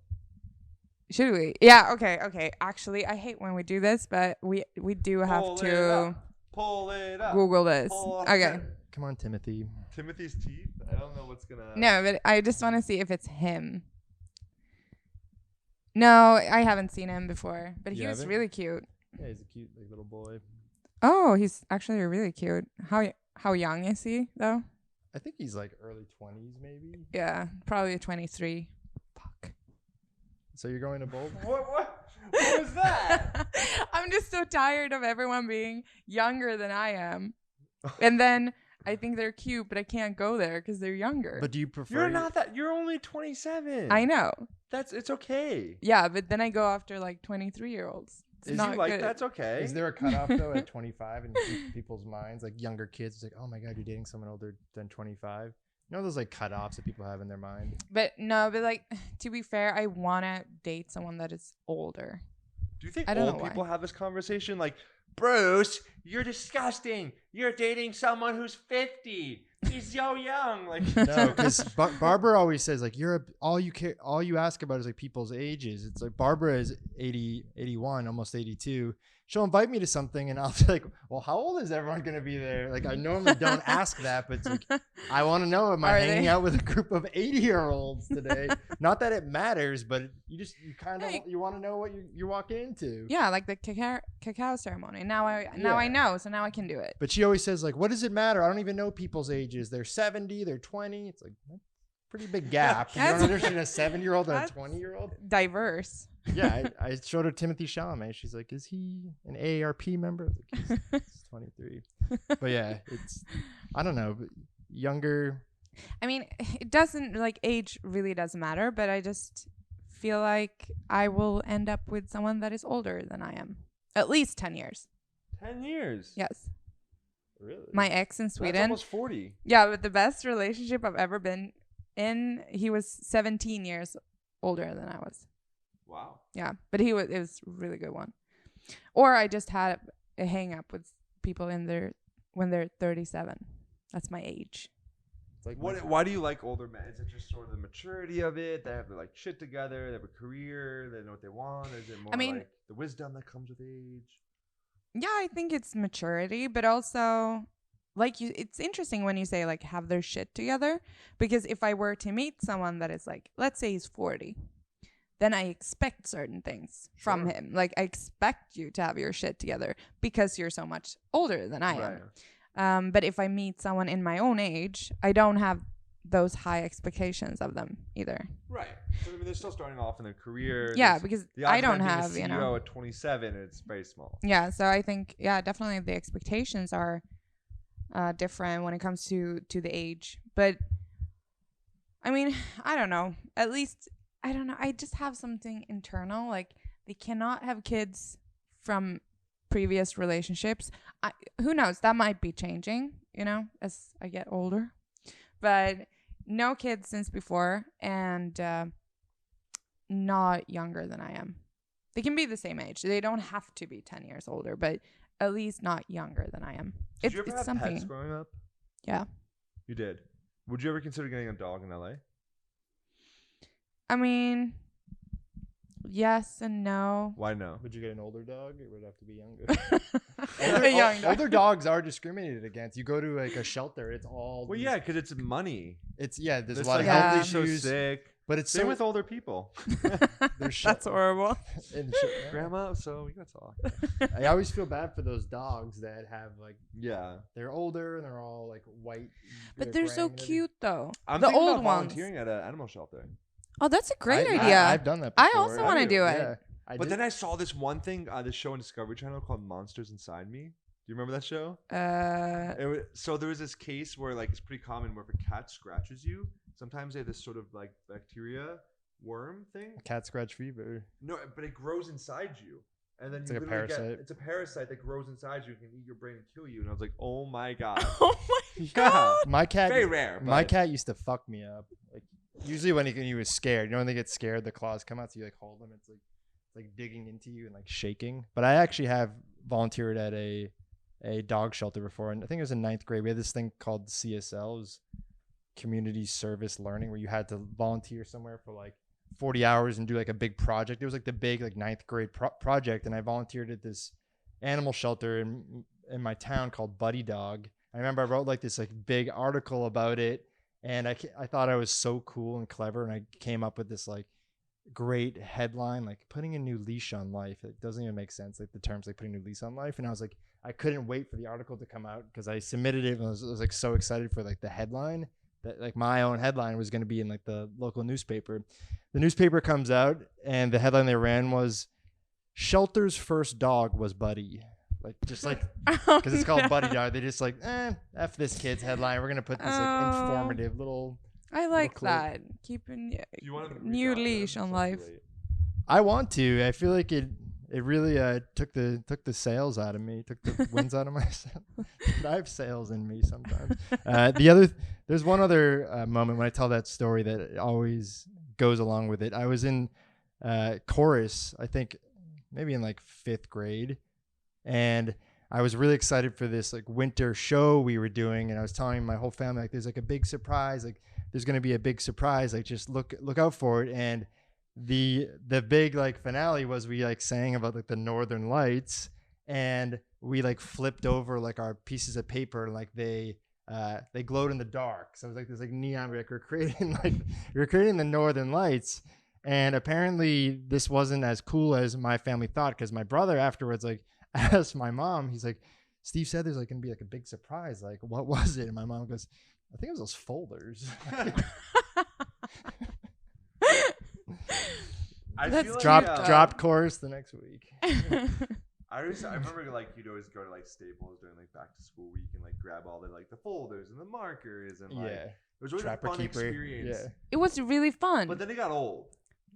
Should we? Yeah. Okay. Actually, I hate when we do this, but we do have Pull it to up. Pull it up. Google this. Pull up Okay. it. Come on, Timothy. Timothy's teeth. I don't know what's gonna. No, but I just want to see if it's him. No, I haven't seen him before, but he You was haven't? really cute. Yeah, he's a cute like little boy. Oh, he's actually really cute. How young is he though? I think he's like early 20s maybe. Yeah, probably 23. Fuck. So you're going to Bold? What was that? I'm just so tired of everyone being younger than I am. And then I think they're cute, but I can't go there because they're younger. But do you prefer? You're not that. You're only 27. I know. It's okay. Yeah, but then I go after like 23-year-olds. It's Is not you like good. that's okay. Is there a cutoff though at 25 in people's minds? Like younger kids, it's like, oh my god, you're dating someone older than 25. You know those like cutoffs that people have in their mind. But no, but like to be fair, I wanna date someone that is older. Do you think I don't old know why. people have this conversation? Like, Bruce, you're disgusting. You're dating someone who's 50. He's so young. Like, No, because Barbara always says like all you ask about is like people's ages. It's like Barbara is 80, 81, almost 82. She'll invite me to something and I'll be like, well, how old is everyone going to be there? Like I normally don't ask that, but it's like, I want to know, am I Are hanging they? out with a group of 80-year-olds today? Not that it matters, but you kind of, Hey. you want to know what you're walking into. Yeah, like the cacao ceremony. Now I Yeah. know, so now I can do it. But she always says like, what does it matter? I don't even know people's ages. They're 70, they're 20. It's like, that's a pretty big gap. You don't That's- understand a 7-year-old and a that's- 20-year-old? Diverse. Yeah, I showed her Timothy Chalamet. She's like, is he an AARP member? I was like, he's 23. But yeah, I don't know, but younger. I mean, it doesn't like age really doesn't matter, but I just feel like I will end up with someone that is older than I am. At least 10 years. 10 years. Yes. Really? My ex in That's Sweden. almost 40. Yeah, but the best relationship I've ever been in, he was 17 years older than I was. Wow. Yeah, but it was a really good one. Or I just had a hang up with people when they're 37. That's my age. It's like Why do you like older men? Is it just sort of the maturity of it? They have their like shit together. They have a career. They know what they want. Or is it more like the wisdom that comes with age? Yeah, I think it's maturity, but also it's interesting when you say like have their shit together, because if I were to meet someone that is like, let's say he's 40, then I expect certain things from him. Like I expect you to have your shit together because you're so much older than I am. But if I meet someone in my own age, I don't have those high expectations of them either. Right. So, I mean, they're still starting off in their career. Yeah, because I don't have, a CEO at 27, it's very small. Yeah, so I think, definitely the expectations are different when it comes to the age. But I mean, I don't know. At least I don't know. I just have something internal. Like they cannot have kids from previous relationships. Who knows? That might be changing, as I get older. But no kids since before, and not younger than I am. They can be the same age. They don't have to be 10 years older, but at least not younger than I am. Did you ever have pets growing up? Yeah. You did? Would you ever consider getting a dog in LA? I mean, yes and no. Why no? Would you get an older dog? It would have to be younger. A young dog. Older dogs are discriminated against. You go to like a shelter, it's all. Well, yeah, because it's money. There's a lot like of Yeah. health healthy, so issues. sick. But it's Same so with older people. That's horrible. Grandma, so we gotta talk. I always feel bad for those dogs that have like Yeah. they're older and they're all like white. But they're so cute though. I'm the thinking old about ones. volunteering at an animal shelter. Oh, that's a great idea. I've done that I before. also want to do it. Yeah, But then I saw this one thing, this show on Discovery Channel called Monsters Inside Me. Do you remember that show? So there was this case where like it's pretty common where if a cat scratches you, sometimes they have this sort of like bacteria worm thing. Cat scratch fever. No, but it grows inside you. And then It's you like a literally parasite. it's a parasite that grows inside you, can eat your brain and kill you. And I was like, oh my God. Oh my god. My cat. Very rare. My but- cat used to fuck me up. Like usually when he was scared, when they get scared, the claws come out, so you like hold them. It's like digging into you and like shaking. But I actually have volunteered at a dog shelter before, and I think it was in 9th grade. We had this thing called CSL, it was community service learning, where you had to volunteer somewhere for like 40 hours and do like a big project. It was like the big like 9th grade project, and I volunteered at this animal shelter in my town called Buddy Dog. I remember I wrote like this like big article about it, and I thought I was so cool and clever, and I came up with this like great headline, like putting a new leash on life. It doesn't even make sense, like the terms like putting a new leash on life. And I was like, I couldn't wait for the article to come out because I submitted it and I was like so excited for like the headline, that like my own headline was going to be in like the local newspaper. The newspaper comes out and the headline they ran was "Shelter's first dog was Buddy." Like just like because it's called Buddy Dog, they just like F this kid's headline. We're gonna put this like informative little. I like clip. that. Keeping You wanna reach new out to leash them? on It's not life. too late. I want to. I feel like it really took the sails out of me, took the winds out of myself. I have sails in me sometimes. There's one other moment when I tell that story that always goes along with it. I was in chorus, I think maybe in like 5th grade, and I was really excited for this like winter show we were doing, and I was telling my whole family like there's like a big surprise, like there's gonna be a big surprise, like just look out for it. And the big like finale was we like sang about like the northern lights, and we like flipped over like our pieces of paper, and like they glowed in the dark, so it was like this like neon, like we're creating the northern lights. And apparently this wasn't as cool as my family thought, because my brother afterwards like asked my mom, he's like, Steve said there's like gonna be like a big surprise, like what was it? And my mom goes, I think it was those folders. Dropped chorus the next week. I remember like you'd always go to like Staples during like back to school week and like grab all the like the folders and the markers and like it was always Trapper a fun Keeper. experience. Yeah. It was really fun. But then it got old.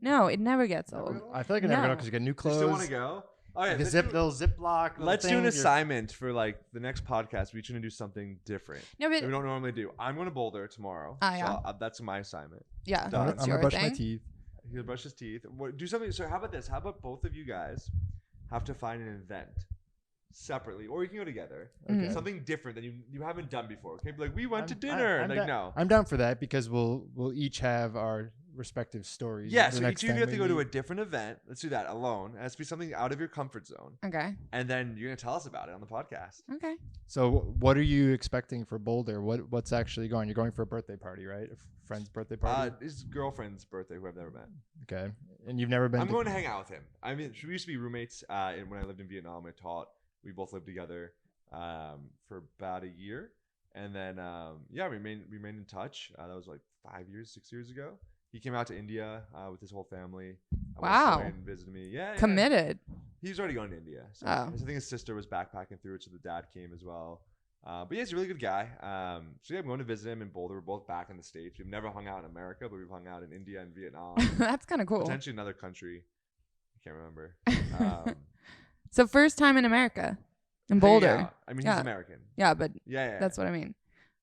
No, it never gets old. I feel like it never No. go because you get new You clothes. still want to go? All right, Like a little Ziploc. let's do an thing. assignment for like the next podcast. We're each gonna do something different No, that but we don't normally do. I'm going to Boulder tomorrow. Ah, yeah. So that's my assignment. yeah, Done. that's I'm your gonna brush my thing. teeth. He's gonna brush his teeth. Do something. So how about this? How about both of you guys have to find an event separately, or you can go together. Okay. Something different that you haven't done before. Okay, be like we went to I'm- dinner. I'm like down- no. I'm down for that because we'll each have our respective stories. Yeah, the so next each of you time have to we go to a meet. different event. Let's do that alone. It has to be something out of your comfort zone, Okay. and then you're gonna tell us about it on the podcast. Okay. So what are you expecting for Boulder? What's actually going? You're going for a birthday party, right? A friend's birthday party. His girlfriend's birthday, who I've never met. Okay, and you've never been. I'm going to hang out with him. I mean, we used to be roommates when I lived in Vietnam. I taught. We both lived together for about a year, and then we remained in touch. That was like 6 years ago. He came out to India with his whole family. Wow. And visited me. Yeah. Committed. He's already gone to India. So Oh. I think his sister was backpacking through it, so the dad came as well. But yeah, he's a really good guy. So yeah, I'm going to visit him in Boulder. We're both back in the States. We've never hung out in America, but we've hung out in India and Vietnam. That's kind of cool. Potentially another country. I can't remember. So first time in America, in hanging Boulder. out. I mean, Yeah. he's American. Yeah, but Yeah. that's what I mean.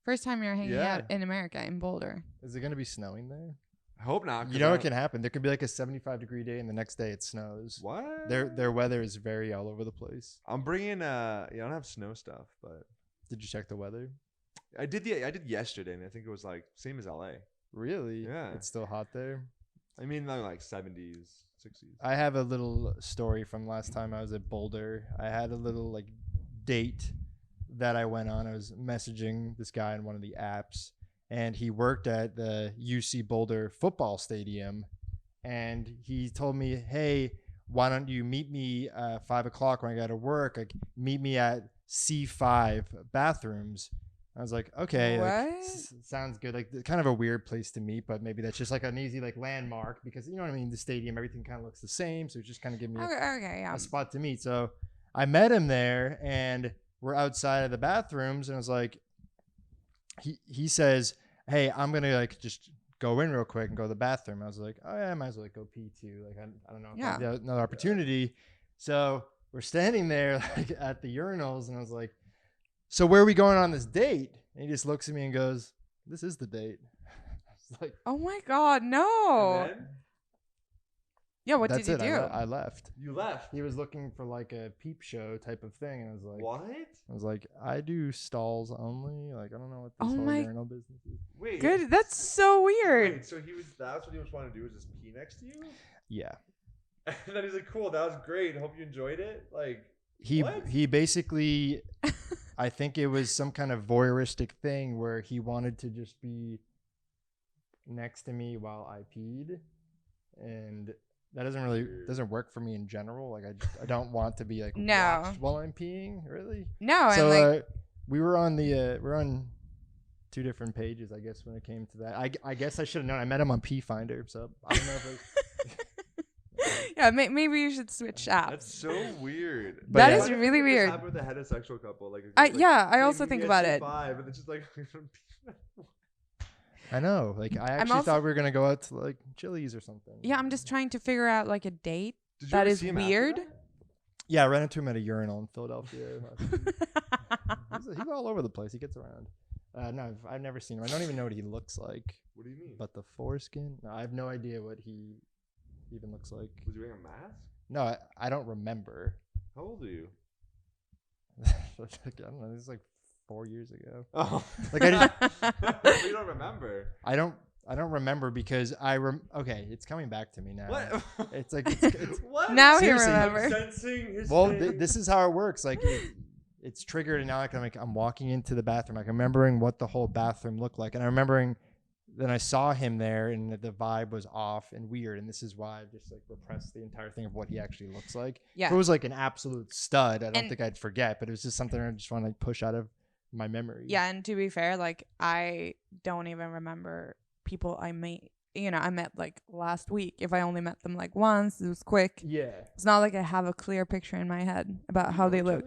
First time you're hanging Yeah. out in America, in Boulder. Is it going to be snowing there? I hope not. You know what can happen. There could be like a 75-degree day, and the next day it snows. What? Their weather is very all over the place. I'm bringing. I don't have snow stuff, but Did you check the weather? I did yesterday, and I think it was like same as LA. Really? Yeah. It's still hot there. I mean, like 70s, 60s. I have a little story from last time I was at Boulder. I had a little like date that I went on. I was messaging this guy in one of the apps, and he worked at the UC Boulder football stadium. And he told me, "Hey, why don't you meet me 5 o'clock when I got to work? Like, meet me at C5 bathrooms." I was like, "Okay, like, What? sounds good. Like, kind of a weird place to meet, but maybe that's just like an easy like landmark because you know what I mean. The stadium, everything kind of looks the same, so it just kind of give me Okay, yeah. a spot to meet." So I met him there, and we're outside of the bathrooms, and I was like, he says, "Hey, I'm gonna like just go in real quick and go to the bathroom." I was like, "Oh yeah, I might as well like go pee too. Like I don't know if Yeah. I'll get another opportunity." So we're standing there like at the urinals, and I was like, "So where are we going on this date?" And he just looks at me and goes, "This is the date." I was like, Oh my God, no. And then Yeah, what "That's did you it. do? I left." you left. He was looking for like a peep show type of thing, and I was like, What? I was like, "I do stalls only. Like, I don't know what this Oh whole my- urinal business is." Wait. Good. That's so weird. Wait, so that's what he was wanting to do, was just pee next to you? Yeah. And then he's like, cool, that was great. Hope you enjoyed it. Like, He What? he basically, I think it was some kind of voyeuristic thing where he wanted to just be next to me while I peed, and that doesn't work for me in general. Like I don't want to be like No. watched while I'm peeing, really. No, So and like, we were on two different pages, I guess, when it came to that. I guess I should have known. I met him on P Finder, so I don't know if it, yeah, maybe you should switch apps. that's so weird. But That yeah. is Why do you really think this weird. happened with a heterosexual couple? Like, Yeah, I hey, also meet think me about at it. C5, and it's just like, I know. Like I actually also- thought we were gonna go out to like Chili's or something. Yeah, I'm just trying to figure out like a date. Did you That ever is see him after weird. that? Yeah, I ran into him at a urinal in Philadelphia. He's all over the place. He gets around. No, I've never seen him. I don't even know what he looks like. What do you mean? But the foreskin, no, I have no idea what he even looks like. Was he wearing a mask? No, I don't remember. How old are you? I don't know. This is like 4 years ago. Oh. Like You don't remember. I don't remember because okay, it's coming back to me now. What? It's like it's What? Now he Seriously. remembers. Sensing his well, thing. this is how it works. Like it's triggered, and now like, I'm walking into the bathroom, like remembering what the whole bathroom looked like, and I'm remembering then I saw him there, and the vibe was off and weird, and this is why I just like repressed the entire thing of what he actually looks like. Yeah. If it was like an absolute stud, I don't And- think I'd forget, but it was just something I just want to like push out of my memory. Yeah, and to be fair, like I don't even remember people I met. I met like last week. If I only met them like once, it was quick. Yeah. It's not like I have a clear picture in my head about how they look.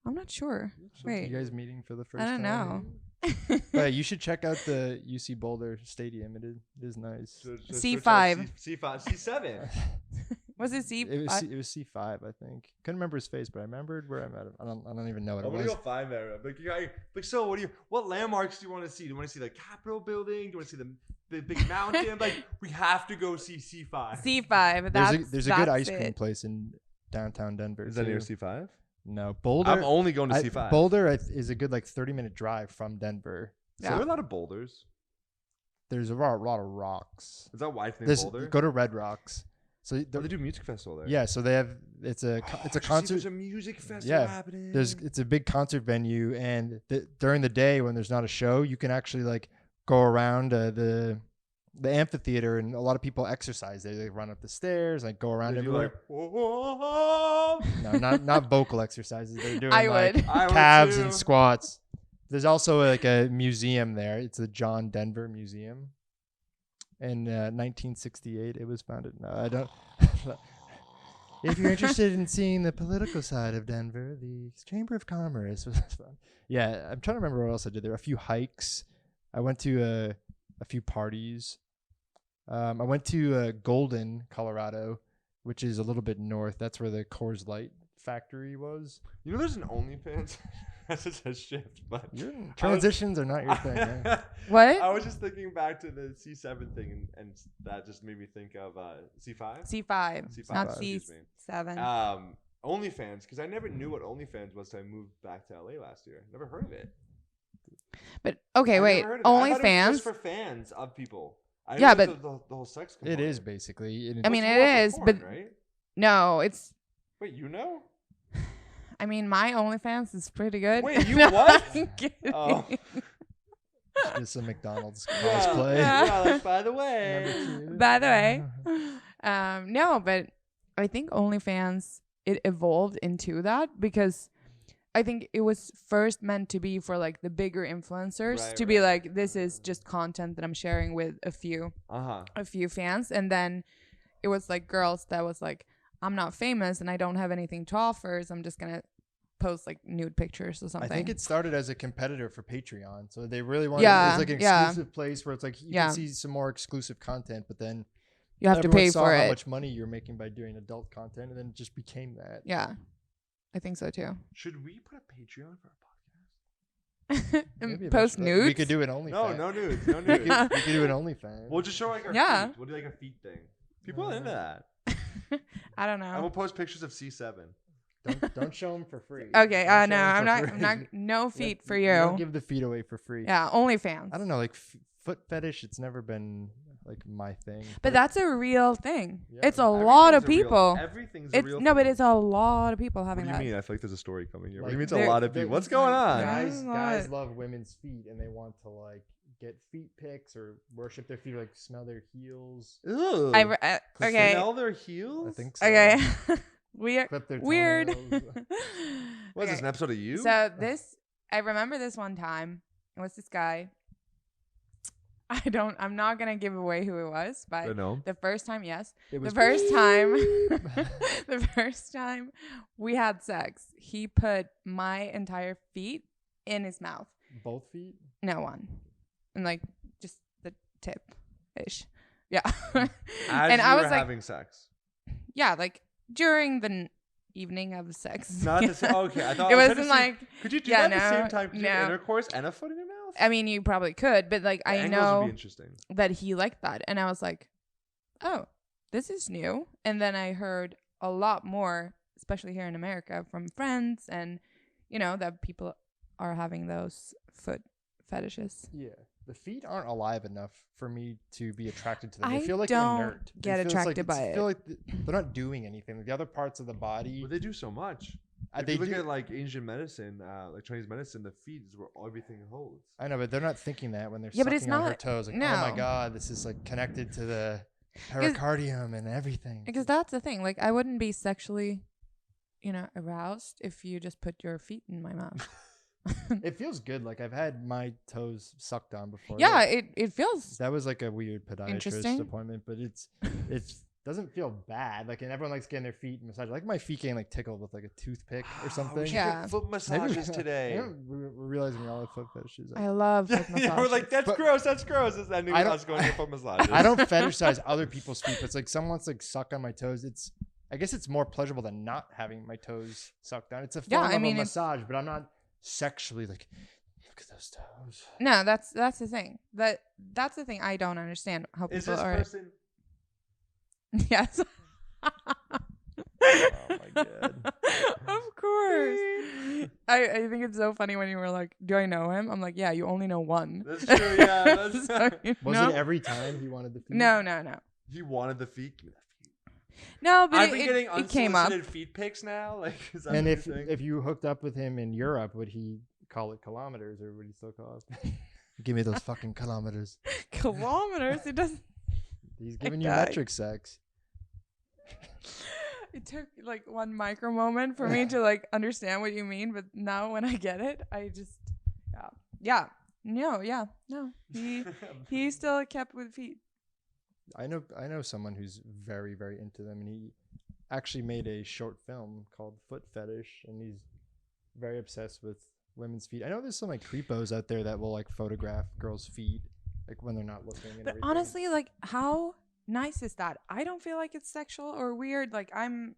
I'm not sure. Wait, You guys meeting for the first I time? don't know. But you should check out the UC Boulder Stadium. It is nice. So C5. C5, C7. Was it C? It was C5, I think. Couldn't remember his face, but I remembered where I met him. I don't even know what I'm it gonna was. go find that. Like, so what landmarks do you want to see? Do you want to see the Capitol building? Do you want to see the big mountain? Like, we have to go see C5. C5. There's a good that's ice cream it. place in downtown Denver. Is that near too. C5? No, Boulder. I'm only going to C5. Boulder is a good like 30-minute drive from Denver. So there are a lot of boulders. There's a lot of rocks. Is that why it's named Boulder? Go to Red Rocks. So they do music festival there. Yeah, so they have it's a concert. There's a music festival happening. It's a big concert venue, and during the day when there's not a show, you can actually like go around the amphitheater, and a lot of people exercise there. They run up the stairs, like go around everywhere. No, not vocal exercises. They're doing calves and squats. There's also like a museum there. It's the John Denver Museum. In 1968, it was founded. No, I don't. If you're interested in seeing the political side of Denver, the Chamber of Commerce was fun. Yeah, I'm trying to remember what else I did there. A few hikes. I went to a few parties. I went to Golden, Colorado, which is a little bit north. That's where the Coors Light factory was. You know, there's an OnlyFans. That's just a shift, but transitions are not your thing. Eh? What? I was just thinking back to the C7 thing, and that just made me think of C5. C5, not C7. OnlyFans, because I never knew what OnlyFans was until I moved back to LA last year. Never heard of it. But okay, wait. OnlyFans just for fans of people. Yeah, but the whole sex component. It is basically. I mean, it is, porn, but right? No, it's. Wait, you know? I mean, my OnlyFans is pretty good. Wait, you what? I'm kidding. Oh. Just a McDonald's cosplay. Yeah, like, by the way. No, but I think OnlyFans, it evolved into that because I think it was first meant to be for like the bigger influencers to be like, this is just content that I'm sharing with a few fans. And then it was like girls that was like, I'm not famous and I don't have anything to offer, so I'm just going to post like nude pictures or something. I think it started as a competitor for Patreon. So they really wanted it's like an exclusive place where it's like you can see some more exclusive content, but then you have to pay for it. How much money you're making by doing adult content, and then it just became that. Yeah. I think so too. Should we put a Patreon for our podcast? Post nudes? We could do an OnlyFans. No nudes. No nudes. we could do an OnlyFans. We'll just show like our feet. We'll do like a feet thing. People are into that. I don't know. And we'll post pictures of C7. Don't show them for free. Okay. No, I'm not. No feet for you. Don't give the feet away for free. Yeah, OnlyFans. I don't know, like foot fetish. It's never been like my thing. But that's a real thing. Yeah. It's a lot of people. Everything's a real thing. No, but it's a lot of people having that. What do you mean? I feel like there's a story coming here. Like, what do you mean it's a lot of people? What's going on? Guys love women's feet, and they want to like get feet pics or worship their feet, or like smell their heels. Ew. Okay. Smell their heels? I think so. Okay. Weird. What is this, an episode of You? So I remember this one time. It was this guy. I'm not gonna give away who it was, but the first time, yes. The first time we had sex, he put my entire feet in his mouth. Both feet? No, one. And like just the tip ish. Yeah. And I was like having sex. Yeah, like during the evening of sex. Not to say, okay. I thought it wasn't like. Could you do that at the same time? Could you do intercourse and a foot in your mouth? I mean, you probably could, but like I know would be interesting. That he liked that, and I was like, oh, this is new. And then I heard a lot more, especially here in America, from friends, and that people are having those foot fetishes. Yeah. The feet aren't alive enough for me to be attracted to them. They feel like don't inert. Get attracted by it. I feel like they're not doing anything. Like the other parts of the body. Well, they do so much. If you look at like Asian medicine, like Chinese medicine, the feet is where everything holds. I know, but they're not thinking that when they're sucking on her toes. Like, no. Oh my God, this is like connected to the pericardium and everything. Because that's the thing. Like I wouldn't be sexually, aroused if you just put your feet in my mouth. It feels good. Like I've had my toes sucked on before. Yeah, like, it feels. That was like a weird podiatrist appointment, but it doesn't feel bad. Like, and everyone likes getting their feet massaged. Like my feet getting like tickled with like a toothpick or something. Yeah, foot massages today. We're realizing we all have foot fetishes. I love foot massages. Yeah, we're like that's gross. That's gross. Is that us going to foot massages? I don't fetishize other people's feet. But it's like someone's like suck on my toes. I guess it's more pleasurable than not having my toes sucked on. It's a Yeah, form I of mean, a it's- massage, but I'm not sexually like, look at those toes. No, that's the thing. That's the thing I don't understand how Is people this are. person? Yes. Oh my god. Of course. I think it's so funny when you were like, "Do I know him?" I'm like, "Yeah, you only know one." That's true. Yeah. That's So, you Was know? it every time he wanted the feet? No. He wanted the feet. Give me that feet. No, but I've been getting it came up. unsolicited feet pics now. Like, is that And what if you're saying? if you hooked up with him in Europe, would he call it kilometers or would he still call it? Give me those fucking kilometers. Kilometers. It doesn't. He's giving you die. metric sex. It took like one micro moment for me to like understand what you mean, but now when I get it, I just no. He still kept with feet. I know someone who's very, very into them, and he actually made a short film called Foot Fetish, and he's very obsessed with women's feet. I know there's some like creepos out there that will like photograph girls' feet like when they're not looking. And But everything. honestly, like how nice is that? I don't feel like it's sexual or weird. Like I'm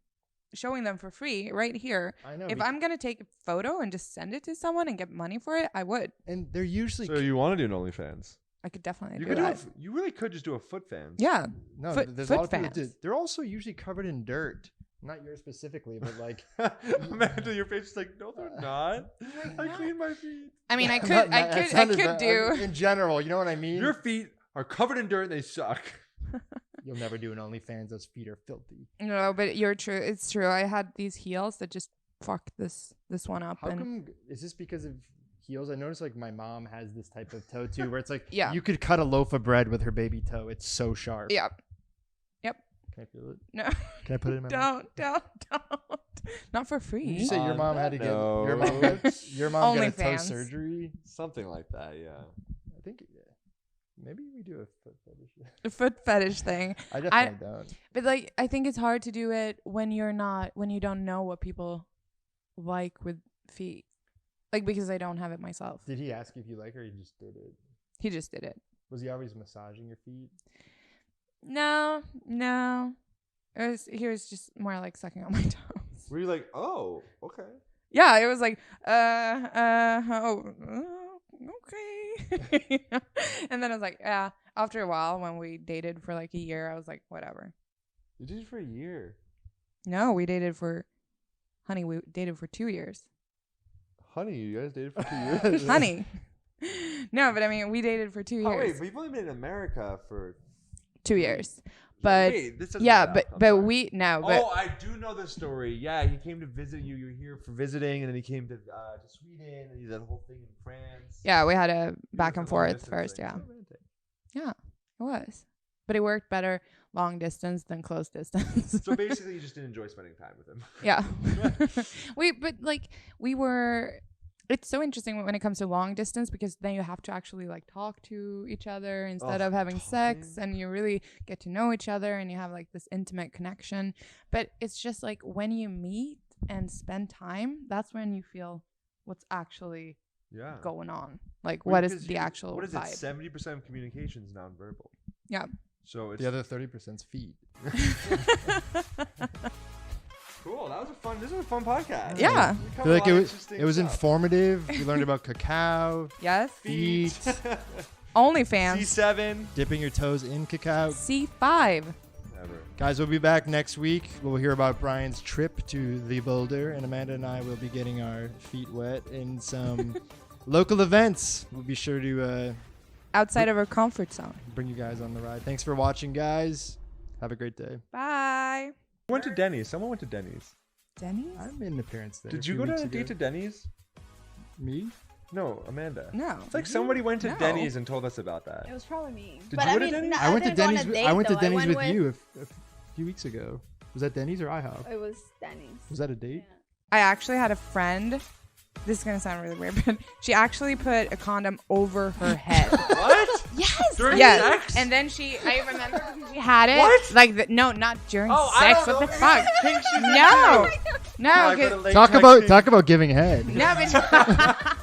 showing them for free right here. I know. If I'm gonna take a photo and just send it to someone and get money for it, I would. and they're usually So you want to do an OnlyFans? I could definitely You do could that. you really could just do a foot fans. Yeah. no. foot- There's foot a lot of people. fans. They're also usually covered in dirt. Not yours specifically, but like Amanda, your face is like, no, they're not. I clean my feet. I mean, I Not- could, not- I it could sounded do. in general. You know what I mean? Your feet are covered in dirt. They suck. You'll never do an OnlyFans. Those feet are filthy. No, but you're true. It's true. I had these heels that just fucked this one up. How and come? Is this because of heels? I noticed like my mom has this type of toe too, where it's like Yeah. you could cut a loaf of bread with her baby toe. It's so sharp. yeah. Can I feel it? No. Can I put it in my mouth? Don't. Not for Did free. you say your On mom had to that get your mom got a toe OnlyFans. surgery? Something like that, yeah. I think maybe we do a foot fetish. The foot fetish thing. I definitely don't. But like I think it's hard to do it when you don't know what people like with feet. Like because I don't have it myself. Did he ask you if you like her? Or he just did it. He just did it. Was he always massaging your feet? No. He was just more like sucking on my toes. Were you like, oh, okay. Yeah, it was like, okay. And then I was like, yeah. After a while, when we dated for like a year, I was like, whatever. You did it for a year. No, we dated for 2 years. Honey, you guys dated for 2 years? Honey. No, but I mean, we dated for 2 Oh, wait, years. but you've only been in America for 2 years. But wait, this doesn't yeah, matter. but I'm but sorry. we no, but Oh, I do know the story. Yeah, he came to visit you. You were here for visiting, and then he came to Sweden, and he did a whole thing in France. yeah, we had a It was back a and long forth distance first, thing. yeah. So romantic. Yeah, it was. But it worked better long distance than close distance. So basically, you just didn't enjoy spending time with him. Yeah. It's so interesting when it comes to long distance because then you have to actually like talk to each other instead of having sex, and you really get to know each other and you have like this intimate connection. But it's just like when you meet and spend time, that's when you feel what's actually Yeah. going on. Like Well, what is because the actual What is it? vibe? 70% of communication is nonverbal. Yeah. So it's The other 30% is feet. cool. This was a fun podcast. Yeah. We I covered feel a like lot of it interesting was stuff. informative. We learned about cacao, Yes. feet, OnlyFans. C7. dipping your toes in cacao. C5. Never. Guys, we'll be back next week. We'll hear about Brian's trip to the Boulder, and Amanda and I will be getting our feet wet in some local events. We'll be sure to Outside of our comfort zone. bring you guys on the ride. Thanks for watching, guys. Have a great day. Bye. Went to Denny's. Someone went to Denny's. Denny's? I made an appearance there. Did a you few go to weeks a ago. date to Denny's? Me? No, Amanda. No. It's like somebody went to No. Denny's and told us about that. It was probably me. Did But you I go to mean, Denny's? no, I went to didn't go on a Denny's. date, I went to though. Denny's with went you a few weeks ago. Was that Denny's or IHOP? It was Denny's. Was that a date? Yeah. I actually had a friend. This is going to sound really weird, but she actually put a condom over her head. What? Yes. During Yes. sex? And then I remember because she had it. What? Like, no, not during Oh, I sex. don't What the know. fuck? Think she's No. into. No. I got a 'cause- late Talk texting. about giving head. No, but